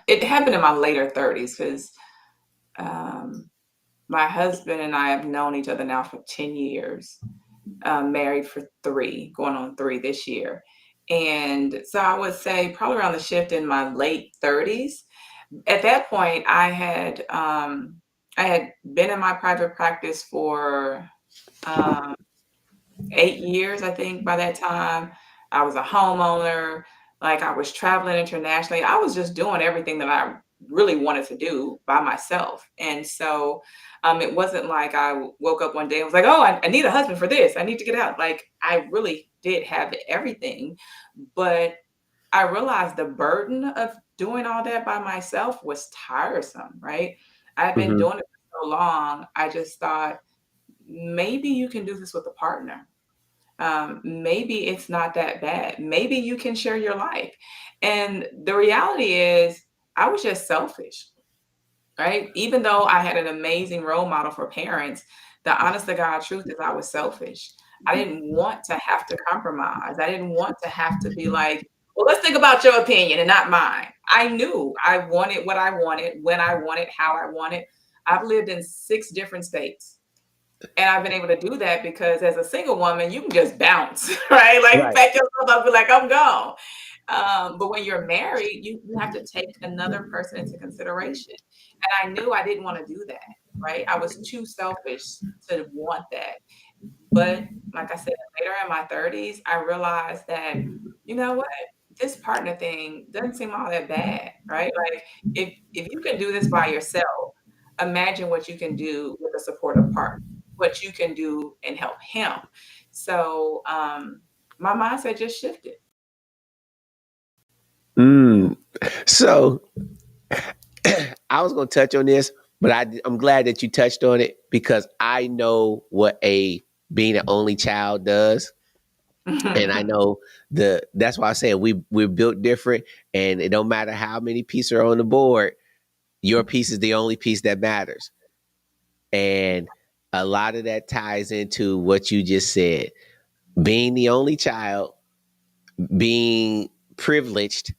it happened in my later 30s because um, my husband and I have known each other now for 10 years, married for three, going on three this year. And so I would say probably around the shift in my late 30s. At that point, I had been in my private practice for um, 8 years, I think, by that time. I was a homeowner, like, I was traveling internationally. I was just doing everything that I really wanted to do by myself, and so, it wasn't like I woke up one day and was like, "Oh, I need a husband for this. I need to get out." Like, I really did have everything, but I realized the burden of doing all that by myself was tiresome, right? I've been Mm-hmm. doing it for so long, I just thought, "Maybe you can do this with a partner." Maybe it's not that bad. Maybe you can share your life. And the reality is, I was just selfish, right? Even though I had an amazing role model for parents, the honest to God truth is I was selfish. I didn't want to have to compromise. I didn't want to have to be like, well, let's think about your opinion and not mine. I knew I wanted what I wanted, when I wanted, how I wanted. I've lived in 6 different states. And I've been able to do that because as a single woman, you can just bounce, right? Like Right. pack yourself up, be like, I'm gone. But when you're married, you have to take another person into consideration. And I knew I didn't want to do that, right? I was too selfish to want that. But like I said, later in my 30s, I realized that, you know what? This partner thing doesn't seem all that bad, right? Like if you can do this by yourself, imagine what you can do with a supportive partner, what you can do and help him. So my mindset just shifted. Mm. So I was going to touch on this, but I'm glad that you touched on it because I know what a being an only child does, and I know that's why I say we're built different, and it don't matter how many pieces are on the board, your piece is the only piece that matters, and a lot of that ties into what you just said, being the only child, being privileged,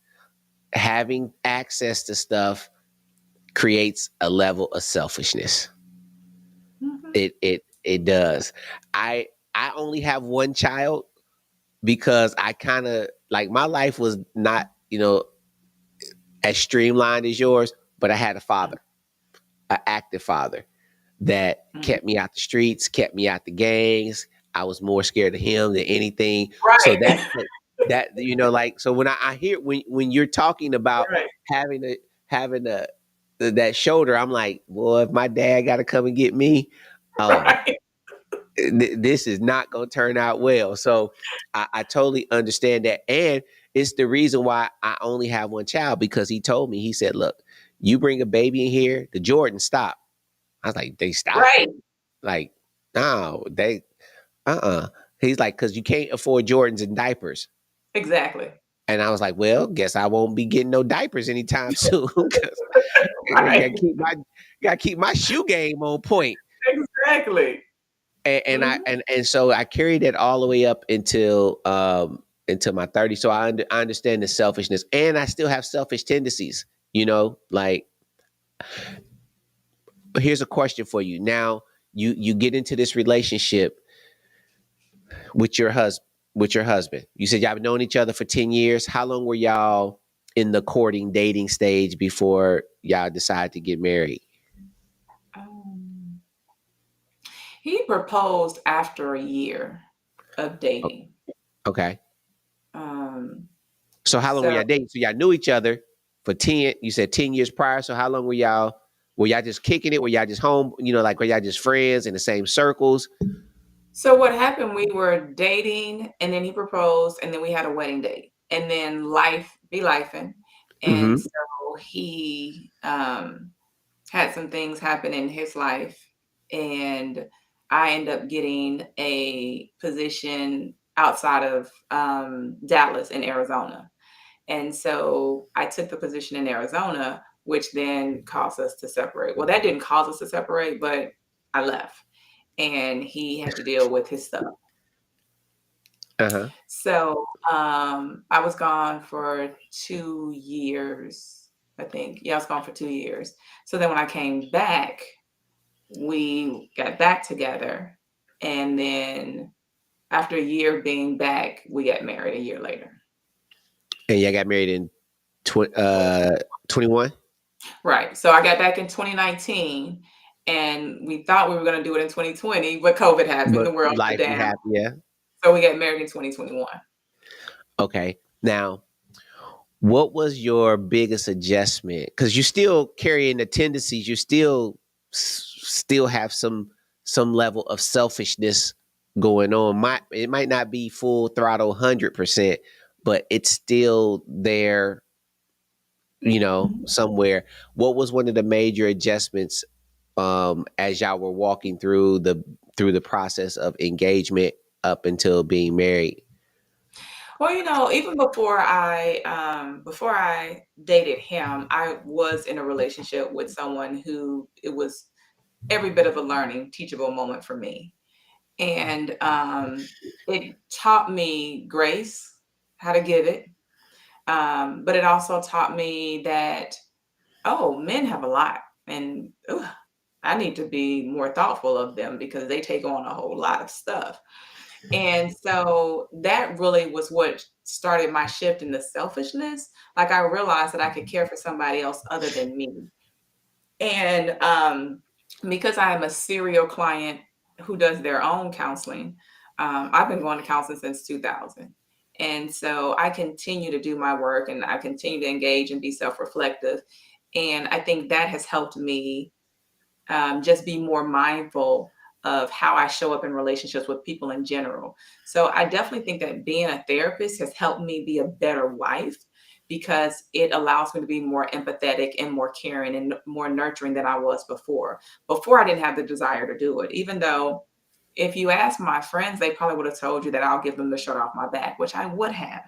having access to stuff creates a level of selfishness. Mhm. It It does. I I only have one child because I kind of like my life was not, as streamlined as yours, but I had a father, an active father that Mm. kept me out the streets, kept me out the gangs. I was more scared of him than anything. So Right. like so when I hear when you're talking about Right. having a having a that shoulder, I'm like, boy, if my dad got to come and get me, oh, Right. this is not going to turn out well. So I totally understand that. And it's the reason why I only have one child because he told me, he said, look, you bring a baby in here, the Jordans stop. I was like, they stop? Right. Like, no, they, He's like, because you can't afford Jordans and diapers. Exactly. And I was like, well, guess I won't be getting no diapers anytime soon because I Right. gotta keep my shoe game on point. Exactly. Mhm. And so I carried it all the way up until my 30s. So I understand the selfishness, and I still have selfish tendencies. Like here's a question for you. Now you get into this relationship with your husband. You said y'all been known each other for 10 years. How long were y'all in the courting dating stage before y'all decided to get married? Um, he proposed after a year of O- dating. Okay. Um, So how long were so y'all dating? So y'all knew each other for 10, you said 10 years prior. So how long were y'all just kicking it? Were y'all just home, like were y'all just friends in the same circles? so what happened, we were dating and then he proposed and then we had a wedding date. And then life be lifing. And Mm-hmm. so he had some things happen in his life, and I ended up getting a position outside of Dallas in Arizona. And so I took the position in Arizona, which then caused us to separate. Well, that didn't cause us to separate, but I left and he had to deal with his stuff. Uh-huh. So I was gone for 2 years, I think. Yeah, I was gone for 2 years. So then when I came back, we got back together. And then after a year of being back, we got married a year later. And y'all got married in 21? Right. So I got back in 2019 and we thought we were going to do it in 2020, but COVID happened, But the world shut life be down. happy, yeah. So we got married in 2021. Okay. Now, what was your biggest adjustment? Because you still carrying the tendencies, you still have some level of selfishness going on. It might not be full throttle 100%, but it's still there, Mhm. somewhere. What was one of the major adjustments as y'all were walking through the process of engagement up until being married? Well, even before I dated him, I was in a relationship with someone who it was every bit of a learning, teachable moment for me. And it taught me grace, how to give it. But it also taught me that, oh, men have a lot. And I need to be more thoughtful of them because they take on a whole lot of stuff. And so that really was what started my shift in the selfishness. Like I realized that I could care for somebody else other than me. And because I am a serial client who does their own counseling, I've been going to counseling since 2000. And so I continue to do my work and I continue to engage and be self reflective. And I think that has helped me just be more mindful of how I show up in relationships with people in general. So I definitely think that being a therapist has helped me be a better wife because it allows me to be more empathetic and more caring and more nurturing than I was before. Before I didn't have the desire to do it, even though if you ask my friends, they probably would have told you that I'll give them the shirt off my back, which I would have.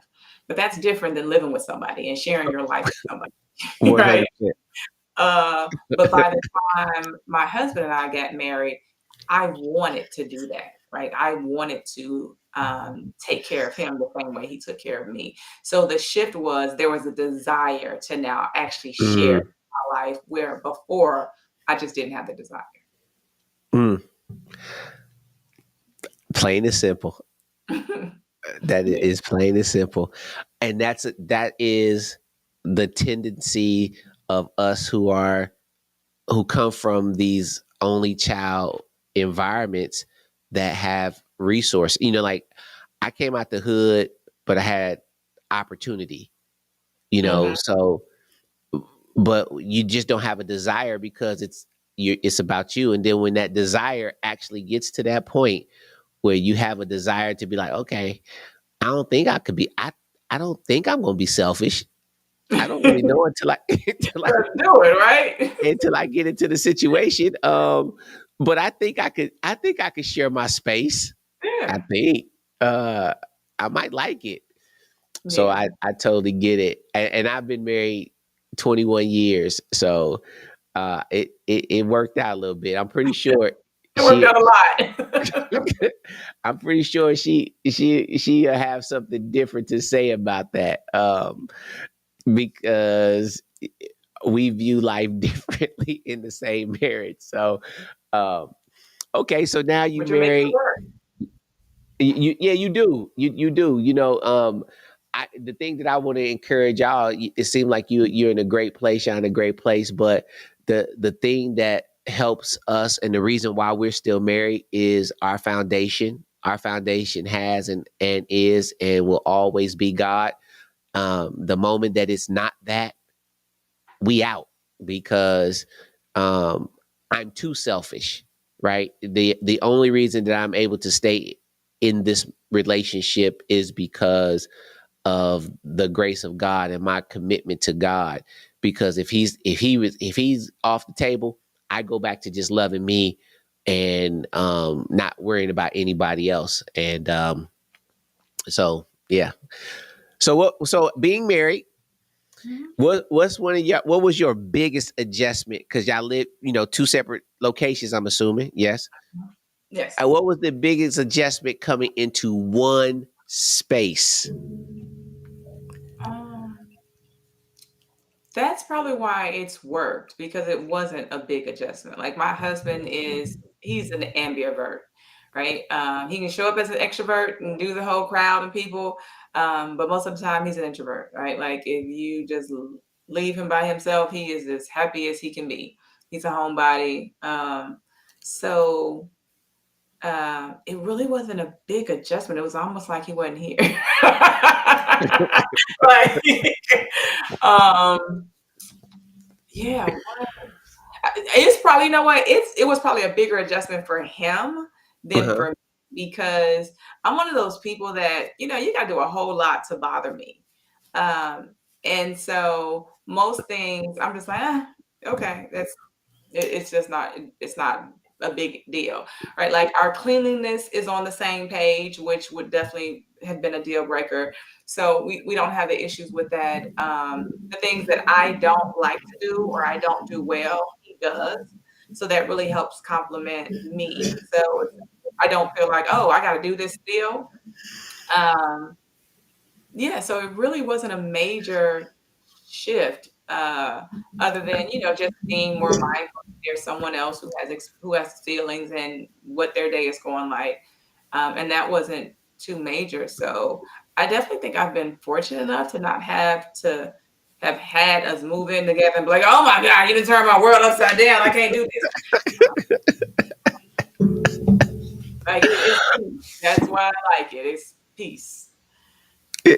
But that's different than living with somebody and sharing your life with somebody, right? 100%. But by the time my husband and I got married, I wanted to do that, right? I wanted to take care of him the same way he took care of me. So the shift was there was a desire to now actually share Mm, my life where before I just didn't have the desire. mm. Plain and simple. That Yeah. is plain and simple. And that is the tendency of us who come from these only child environments that have resource. Like I came out the hood, but I had opportunity, Mhm. so but you just don't have a desire because it's about you. And then when that desire actually gets to that point where you have a desire to be like, okay, I don't think I could be I don't think I'm gonna be selfish. I don't really know until I Let's do it, right? until I get into the situation. But I think I could share my space. I Yeah. think uh I might like it. So Yeah. I totally get it. And I've been married 21 years. So it worked out a little bit. I'm pretty sure It worked she out a lot. I'm pretty sure she'll have something different to say about that. Because we view life differently in the same marriage. So um okay, so now you But you make it married. work. Yeah, you do. You do. The thing that I want to encourage y'all, it seems like you're in a great place, you're in a great place, but the thing that helps us and the reason why we're still married is our foundation. Our foundation has and is and will always be God. The moment that it's not that, we out because um I'm too selfish, right? The only reason that I'm able to stay in this relationship is because of the grace of God and my commitment to God. Because if he's off the table, I go back to just loving me and not worrying about anybody else. And so yeah. So being married, Mhm. what was your biggest adjustment? Because y'all live, two separate locations, I'm assuming. Yes. Yes. And what was the biggest adjustment coming into one space? Um, that's probably why it's worked because it wasn't a big adjustment. Like my husband he's an ambivert, right? He can show up as an extrovert and do the whole crowd and people, but most of the time he's an introvert, right? Like if you just leave him by himself, he is as happy as he can be. He's a homebody. So it really wasn't a big adjustment. It was almost like he wasn't here. Like, um, yeah, it's probably, you know what? It was probably a bigger adjustment for him than Uh-huh. for me because I'm one of those people that, you gotta do a whole lot to bother me. Um, and so most things I'm just like, okay, it's just not it's not a big deal, right? Like our cleanliness is on the same page, which would definitely have been a deal breaker. So we don't have the issues with that. The things that I don't like to do or I don't do well, he does. So that really helps complement me. So I don't feel like, oh, I got to do this still. Um, yeah, so it really wasn't a major shift, other than, just being more mindful that there's someone else who has feelings and what their day is going like, and that wasn't too major. So I definitely think I've been fortunate enough to not have had us move in together and be like, oh my God, you done turned my world upside down. I can't do this. Like it's peace. That's why I like it. It's peace.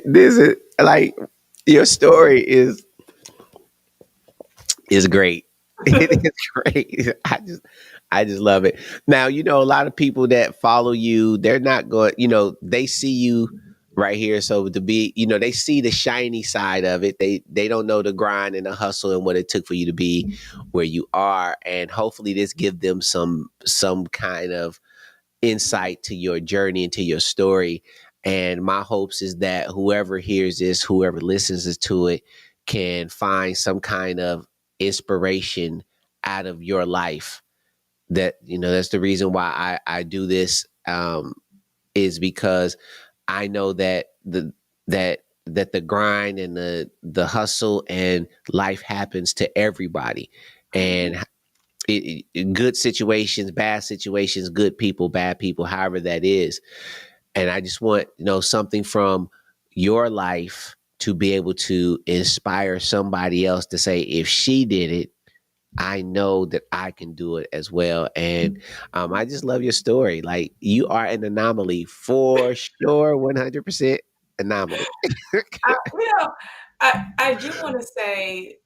This is like your story is great. It is great. I just love it. Now, a lot of people that follow you, they're not going, they see you right here. So to be, they see the shiny side of it. They don't know the grind and the hustle and what it took for you to be where you are. And hopefully this give them some kind of insight to your journey and to your story. And my hopes is that whoever hears this, whoever listens to it, can find some kind of inspiration out of your life. That's the reason why I do this, is because I know that the grind and the hustle and life happens to everybody. Mhm. And good situations, bad situations, good people, bad people, however that is. And I just want, something from your life to be able to inspire somebody else to say, if she did it, I know that I can do it as well. And I just love your story. Like, you are an anomaly for sure, 100% anomaly. You know, I do want to say,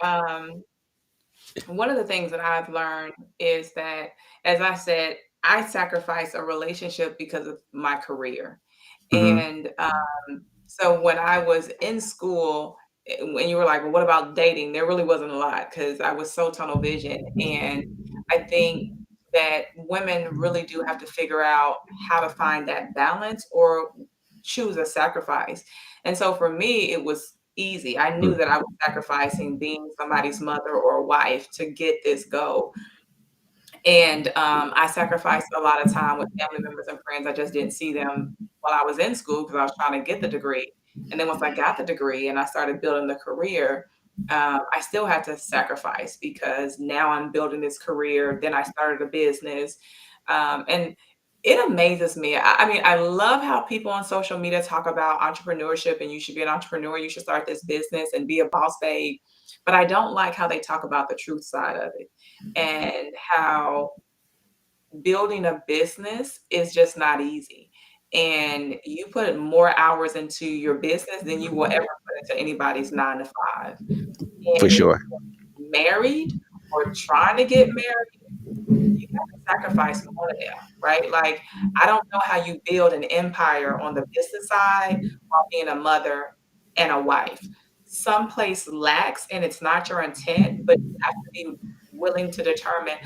one of the things that I've learned is that, as I said, I sacrificed a relationship because of my career. Hmm. And so when I was in school, when you were like, well, what about dating? There really wasn't a lot because I was so tunnel vision. And I think that women really do have to figure out how to find that balance or choose a sacrifice. And so for me, it was easy. I knew that I was sacrificing being somebody's mother or wife to get this goal. And I sacrificed a lot of time with family members and friends. I just didn't see them while I was in school because I was trying to get the degree. And then once I got the degree and I started building the career, I still had to sacrifice because now I'm building this career. Then I started a business. And it amazes me. I mean, I love how people on social media talk about entrepreneurship and you should be an entrepreneur. You should start this business and be a boss babe. But I don't like how they talk about the truth side of it and how building a business is just not easy. And you put more hours into your business than you will ever put into anybody's 9 to 5. For And if sure. you're married or trying to get married, you have to sacrifice one of them, right? Like, I don't know how you build an empire on the business side while being a mother and a wife. Some place lacks, and it's not your intent, but you have to be willing to determine,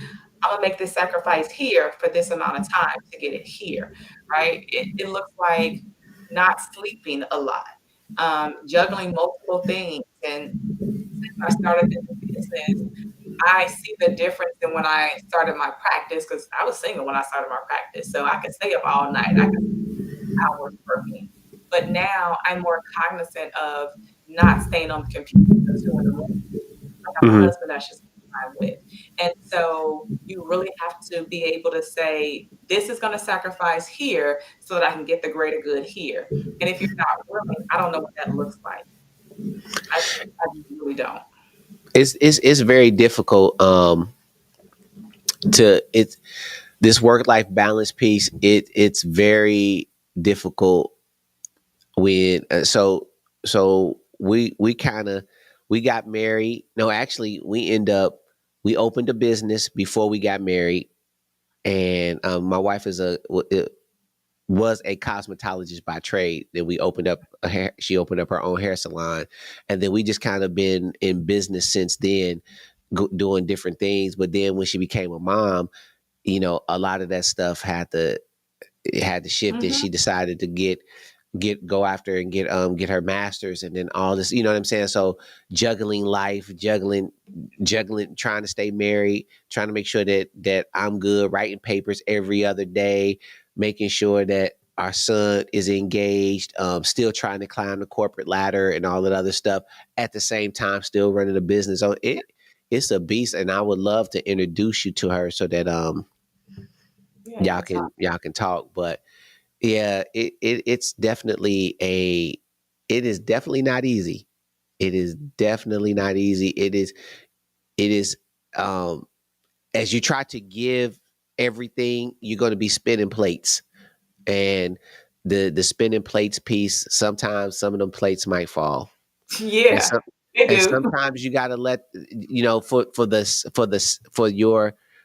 I'm gonna make this sacrifice here for this amount of time to get it here, right? It looks like not sleeping a lot, juggling multiple things. And since I started this business, I see the difference in when I started my practice because I was single when I started my practice, so I could stay up all night. I could hours working. But now I'm more cognizant of not staying on the computer till 2 in the morning. I have a Hmm. husband I should spend time with. And so you really have to be able to say, this is going to sacrifice here so that I can get the greater good here. And if you're not willing, I don't know what that looks like. I really don't. It's very difficult to it's this work life balance piece. It's very difficult when we kind of we got married. No, actually, we opened a business before we got married, and my wife was a cosmetologist by trade. Then we opened up she opened up her own hair salon, and then we just kind of been in business since then, doing different things. But then when she became a mom, a lot of that stuff had to shift, and Mhm. she decided to go after and get her masters, and then all this, you know what I'm saying? So juggling life, juggling, trying to stay married, trying to make sure that I'm good, writing papers every other day, making sure that our son is engaged, still trying to climb the corporate ladder and all that other stuff at the same time, still running a business. So it's a beast, and I would love to introduce you to her so that Yeah, let's talk. y'all can talk. But yeah, it's definitely it is definitely not easy. It is definitely not easy. It is um as you try to give everything, you're going to be spinning plates. And the spinning plates piece, sometimes some of them plates might fall. And Yeah, some they and do. sometimes you got to let,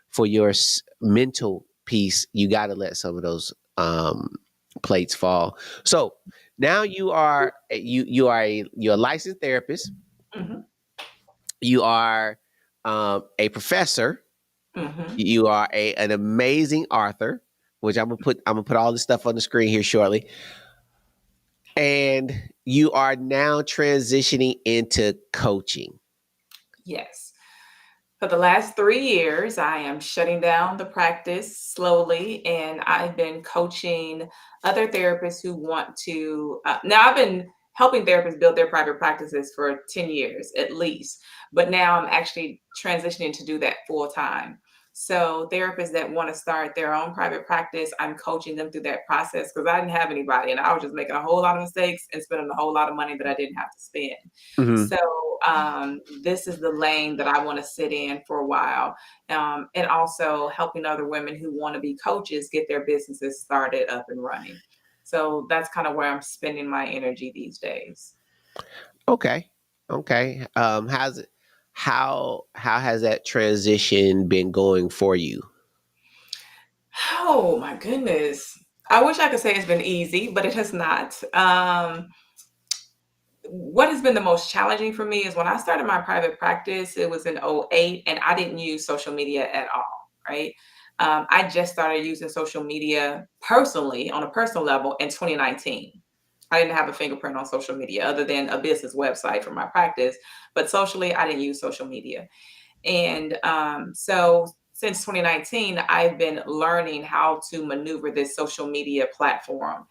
for your mental piece, you got to let some of those plates fall. So now you're a licensed therapist. Mhm, You are a professor. mhm. You are an amazing author, which I'm gonna put all this stuff on the screen here shortly. And you are now transitioning into coaching. Yes. For the last 3 years, I am shutting down the practice slowly, and I've been coaching other therapists who want to. Now, I've been helping therapists build their private practices for 10 years at least, but now I'm actually transitioning to do that full time. So therapists that want to start their own private practice, I'm coaching them through that process because I didn't have anybody and I was just making a whole lot of mistakes and spending a whole lot of money that I didn't have to spend. Hmm. So this is the lane that I want to sit in for a while, and also helping other women who want to be coaches get their businesses started up and running. So that's kind of where I'm spending my energy these days. Okay. Okay. How's it? How has that transition been going for you? Oh my goodness. I wish I could say it's been easy, but it has not. What has been the most challenging for me is when I started my private practice, it was in '08, and I didn't use social media at all, right? I just started using social media personally on a personal level in 2019. I didn't have a fingerprint on social media other than a business website for my practice, but socially, I didn't use social media. And so since 2019, I've been learning how to maneuver this social media platform.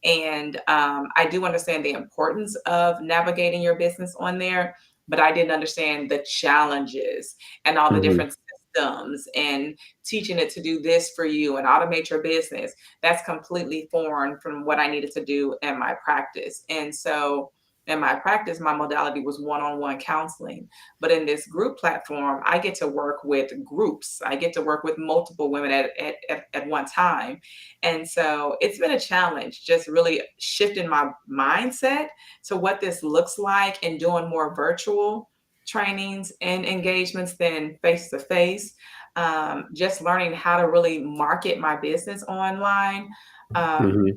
And I do understand the importance of navigating your business on there, but I didn't understand the challenges and all the Hmm. different systems and teaching it to do this for you and automate your business. That's completely foreign from what I needed to do in my practice. And so in my practice, my modality was one on one counseling. But in this group platform, I get to work with groups. I get to work with multiple women at one time. And so it's been a challenge just really shifting my mindset to what this looks like and doing more virtual trainings and engagements than face to face. Just learning how to really market my business online. Um, Hmm.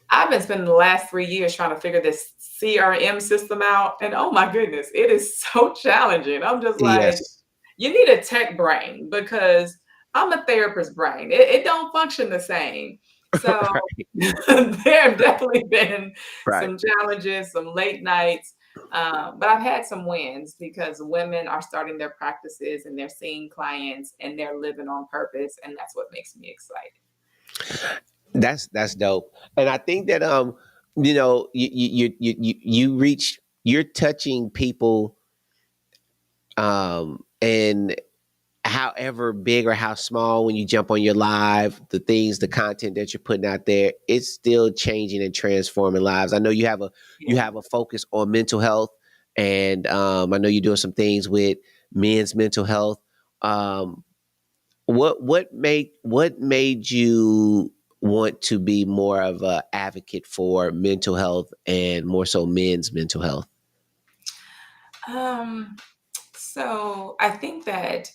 I've been spending the last 3 years trying to figure this CRM system out. And oh my goodness, it is so challenging. I'm just like, Yes. you need a tech brain because I'm a therapist brain. It don't function the same. So Right. there have definitely been Right. some challenges, some late nights, but I've had some wins because women are starting their practices and they're seeing clients and they're living on purpose, and that's what makes me excited. That's dope. And I think that you reach you're touching people, and however big or how small, when you jump on your live, the things, the content that you're putting out there, it's still changing and transforming lives. I know you Yeah. have a focus on mental health, and I know you're doing some things with men's mental health. Um, what made you want to be more of a advocate for mental health and more so men's mental health? Um, So I think that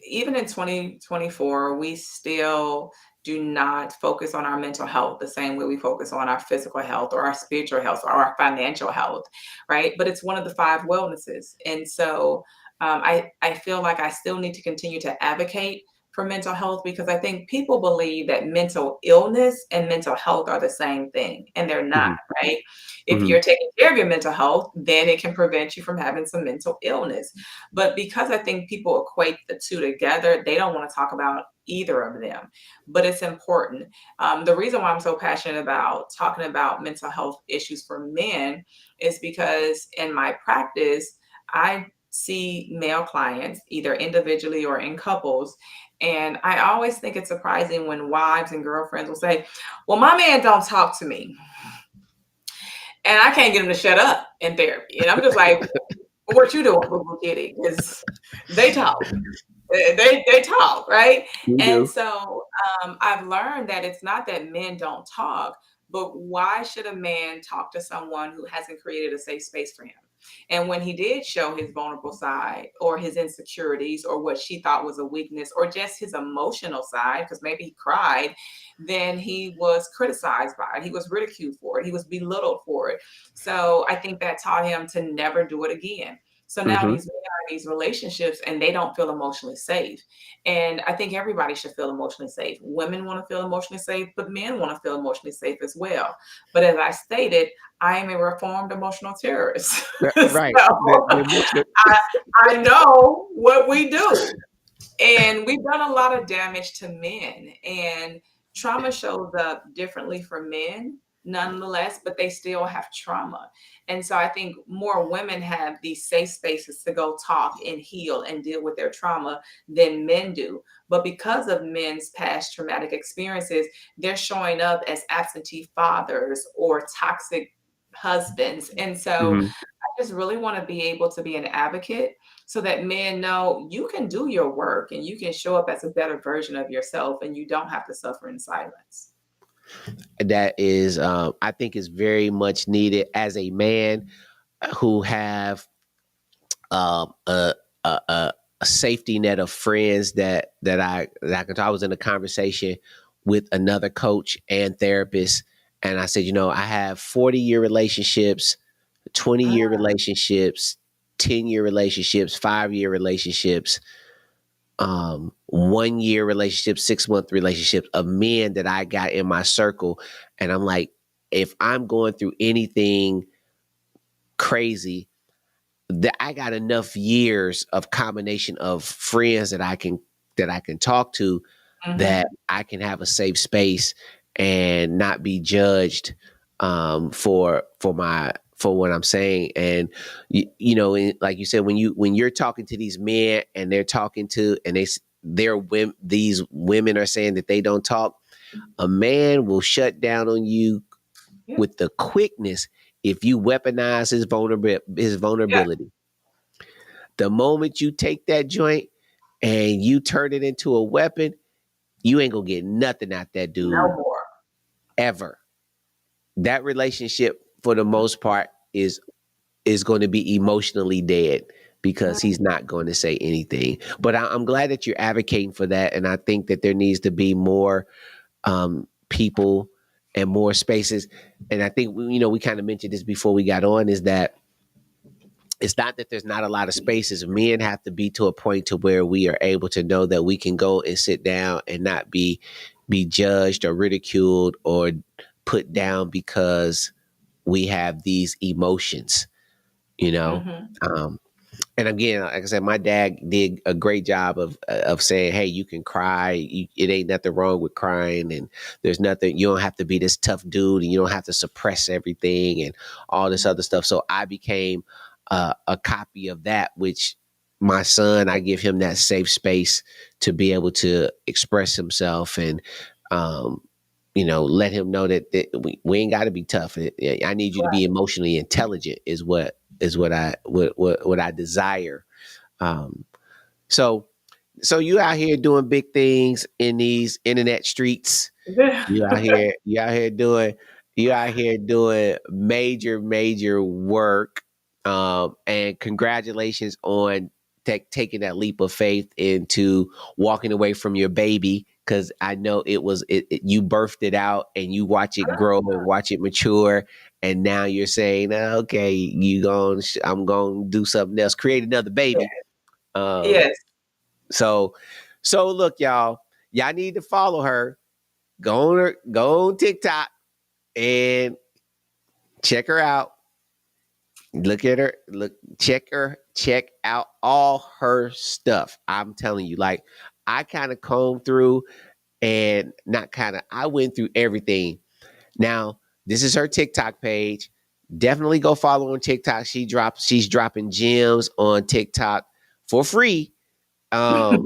even in 2024, we still do not focus on our mental health the same way we focus on our physical health or our spiritual health or our financial health, right? But it's one of the five wellnesses. And so I feel like I still need to continue to advocate for mental health because I think people believe that mental illness and mental health are the same thing, and they're not, Hmm. right? If Hmm. you're taking care of your mental health, then it can prevent you from having some mental illness. But because I think people equate the two together, they don't want to talk about either of them. But it's important. The reason why I'm so passionate about talking about mental health issues for men is because in my practice, I see male clients either individually or in couples. And I always think it's surprising when wives and girlfriends will say, well, my man don't talk to me. And I can't get him to shut up in therapy. And I'm just like, what you doing, boo boo kitty? Because they talk. They talk, right? You And do. so I've learned that it's not that men don't talk, but why should a man talk to someone who hasn't created a safe space for him? And when he did show his vulnerable side or his insecurities or what she thought was a weakness or just his emotional side, because maybe he cried, then he was criticized by it. He was ridiculed for it. He was belittled for it. So I think that taught him to never do it again. So now Hmm. these men are in these relationships and they don't feel emotionally safe. And I think everybody should feel emotionally safe. Women want to feel emotionally safe, but men want to feel emotionally safe as well. But as I stated, I am a reformed emotional terrorist. Right. So The emotional. I, I know what we do. And we've done a lot of damage to men. And trauma shows up differently for men nonetheless, but they still have trauma. And so I think more women have these safe spaces to go talk and heal and deal with their trauma than men do. But because of men's past traumatic experiences, they're showing up as absentee fathers or toxic husbands. And so Mhm. I just really want to be able to be an advocate so that men know you can do your work and you can show up as a better version of yourself and you don't have to suffer in silence. That is, I think, is very much needed as a man who have um, a, a a safety net of friends that I can talk. I was in a conversation with another coach and therapist, and I said, I have 40-year relationships, 20-year Mm, relationships, 10-year relationships, 5-year relationships, 1-year relationships, 6-month relationships of men that I got in my circle, and I'm like, if I'm going through anything crazy, that I got enough years of combination of friends that I can talk to, that mhm. I can have a safe space and not be judged for what I'm saying. And like you said, when you're talking to these men and they're talking to and these women are saying that they don't talk, a man will shut down on you Yeah, with the quickness if you weaponize his yeah, vulnerability. The moment you take that joint and you turn it into a weapon, you ain't gonna get nothing out that dude no more. ever. That relationship, for the most part, is going to be emotionally dead because Mm, he's not going to say anything. But I'm glad that you're advocating for that, and I think that there needs to be more people and more spaces. And I think we kind of mentioned this before we got on, is that it's not that there's not a lot of spaces. Men have to be to a point to where we are able to know that we can go and sit down and not be judged or ridiculed or put down because we have these emotions, you know. mhm. Um, and again, like I said, my dad did a great job of saying, "Hey, you can cry. It ain't nothing wrong with crying, and there's nothing. You don't have to be this tough dude, and you don't have to suppress everything and all this other stuff." So I became a copy of that, which my son, I give him that safe space to be able to express himself and, um, let him know that we ain't got to be tough. I need you to be emotionally intelligent. Is what I desire. Um, so so you out here doing big things in these internet streets. Right. You out here doing major, major work. And congratulations on taking that leap of faith into walking away from your baby. Cause I know you birthed it out and you watch it grow and watch it mature. And now you're saying, okay, I'm going to do something else, create another baby. Um, Yes. so, so look, y'all need to follow her. Go on TikTok and check her out. Look at her. Check her. Check out all her stuff. I'm telling you, like, I kind of combed through and not kind of. I went through everything. Now, this is her TikTok page. Definitely go follow on TikTok. She's dropping gems on TikTok for free. Um,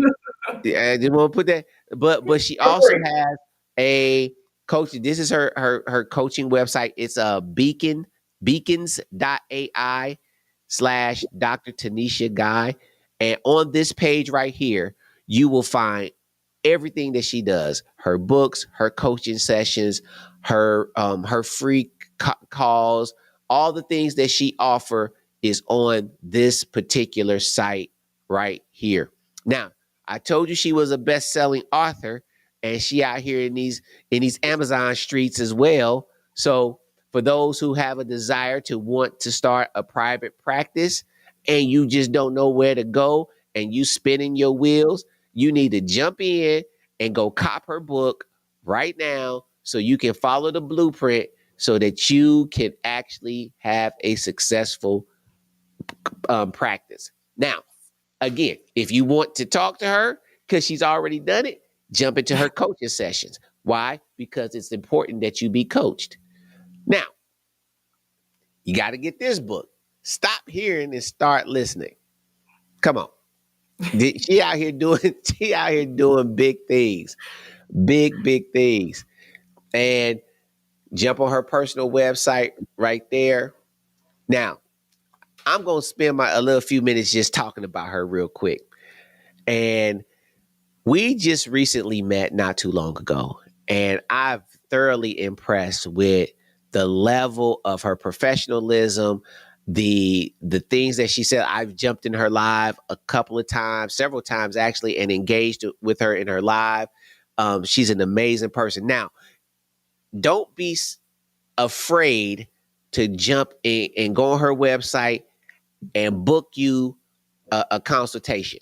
I didn't want to put that, but she For also free. has a coaching. This is her coaching website. It's a beacons.ai/Dr. Tanisha Guy. And on this page right here, you will find everything that she does: her books, her coaching sessions, her free calls, all the things that she offer is on this particular site right here. Now, I told you she was a best-selling author, and she out here in these Amazon streets as well. So for those who have a desire to want to start a private practice and you just don't know where to go and you spinning your wheels, you need to jump in and go cop her book right now so you can follow the blueprint so that you can actually have a successful practice. Now, again, if you want to talk to her because she's already done it, jump into her coaching sessions. Why? Because it's important that you be coached. Now, you got to get this book. Stop hearing and start listening. Come on. She out here doing she out here doing big things. Big things. And jump on her personal website right there. Now, I'm gonna spend a little few minutes just talking about her real quick. And we just recently met not too long ago, and I've thoroughly impressed with the level of her professionalism, the things that she said. I've jumped in her live a couple of times, several times actually, and engaged with her in her live. She's an amazing person. Now, don't be afraid to jump in and go on her website and book you a consultation.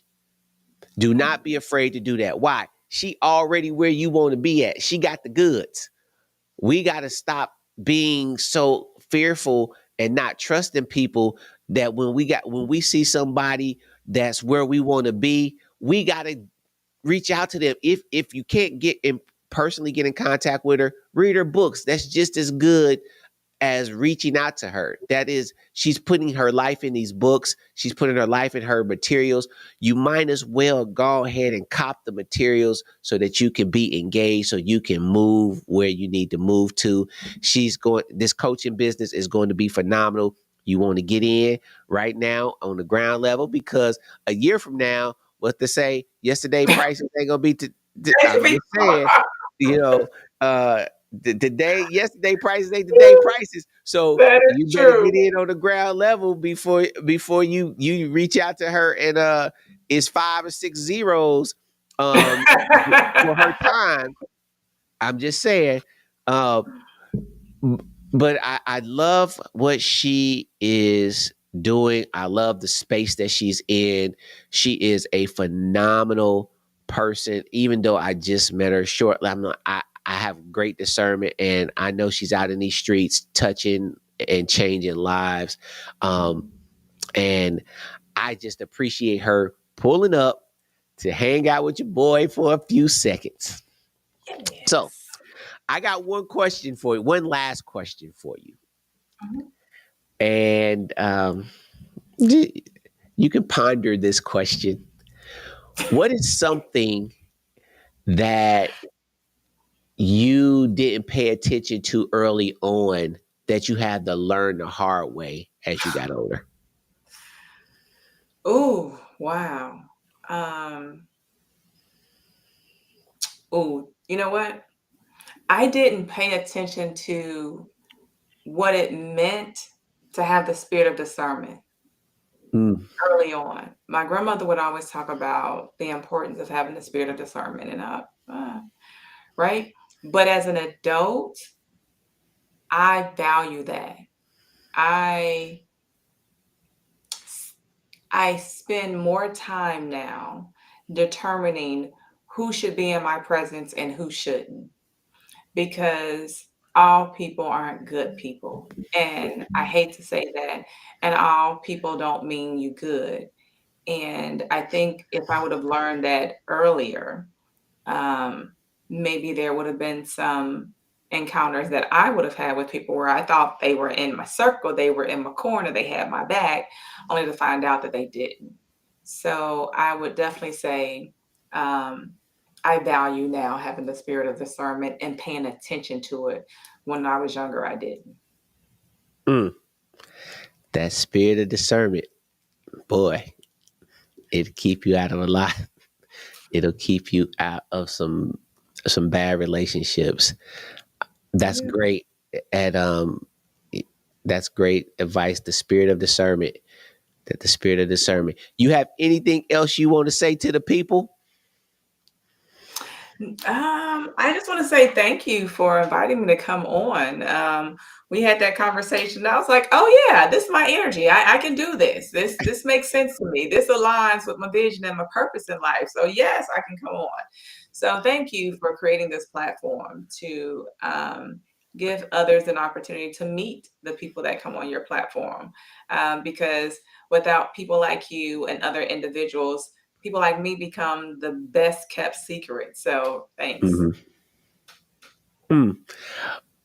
Do not be afraid to do that. Why? She already where you want to be at. She got the goods. We got to stop being so fearful and not trusting people that when we see somebody that's where we want to be, we got to reach out to them. If you can't personally get in contact with her, read her books. That's just as good as reaching out to her. That is, she's putting her life in these books. She's putting her life in her materials. You might as well go ahead and cop the materials so that you can be engaged, so you can move where you need to move to. This coaching business is going to be phenomenal. You want to get in right now on the ground level, because a year from now, what to say, yesterday prices ain't going to be, I'm just saying, you know, yesterday prices ain't today prices. So That is you better true. get in on the ground level before you reach out to her, and it's 5 or 6 zeros for her time. I'm just saying. Uh, but I love what she is doing. I love the space that she's in. She is a phenomenal person, even though I just met her shortly. I have great discernment, and I know she's out in these streets touching and changing lives. And I just appreciate her pulling up to hang out with your boy for a few seconds. So Yes. I got one question for you, one last question for you. Mhm. And you can ponder this question. What is something that you didn't pay attention to early on that you had to learn the hard way as you got older? Ooh, wow. Um, you know what? I didn't pay attention to what it meant to have the spirit of discernment Mm, early on. My grandmother would always talk about the importance of having the spirit of discernment and right? But as an adult, I value that. I I spend more time now determining who should be in my presence and who shouldn't, because all people aren't good people. And I hate to say that. And all people don't mean you good. And I think if I would have learned that earlier, um, maybe there would have been some encounters that I would have had with people where I thought they were in my circle, they were in my corner, they had my back, only to find out that they didn't. So I would definitely say um, I value now having the spirit of discernment and paying attention to it. When I was younger, I didn't. mm. That spirit of discernment, boy, it'll keep you out of a lot. It'll keep you out of some bad relationships. That's Yeah. great. At that's great advice. The spirit of discernment. That the spirit of discernment. You have anything else you want to say to the people? I just want to say thank you for inviting me to come on. We had that conversation. I was like, "Oh yeah, this is my energy. I can do this. This makes sense to me. This aligns with my vision and my purpose in life. So yes, I can come on." So thank you for creating this platform to give others an opportunity to meet the people that come on your platform. Because without people like you and other individuals, people like me become the best kept secret. So thanks. Mm-hmm. Mm.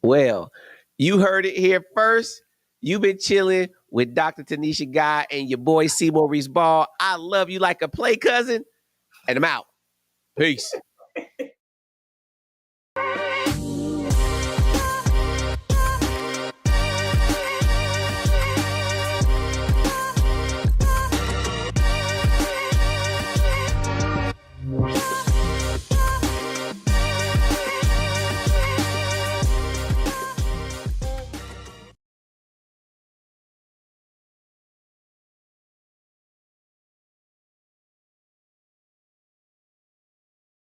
Well, You heard it here first. You've been chilling with Dr. Tanisha Guy and your boy C. Maurice Ball. I love you like a play cousin, and I'm out. Peace.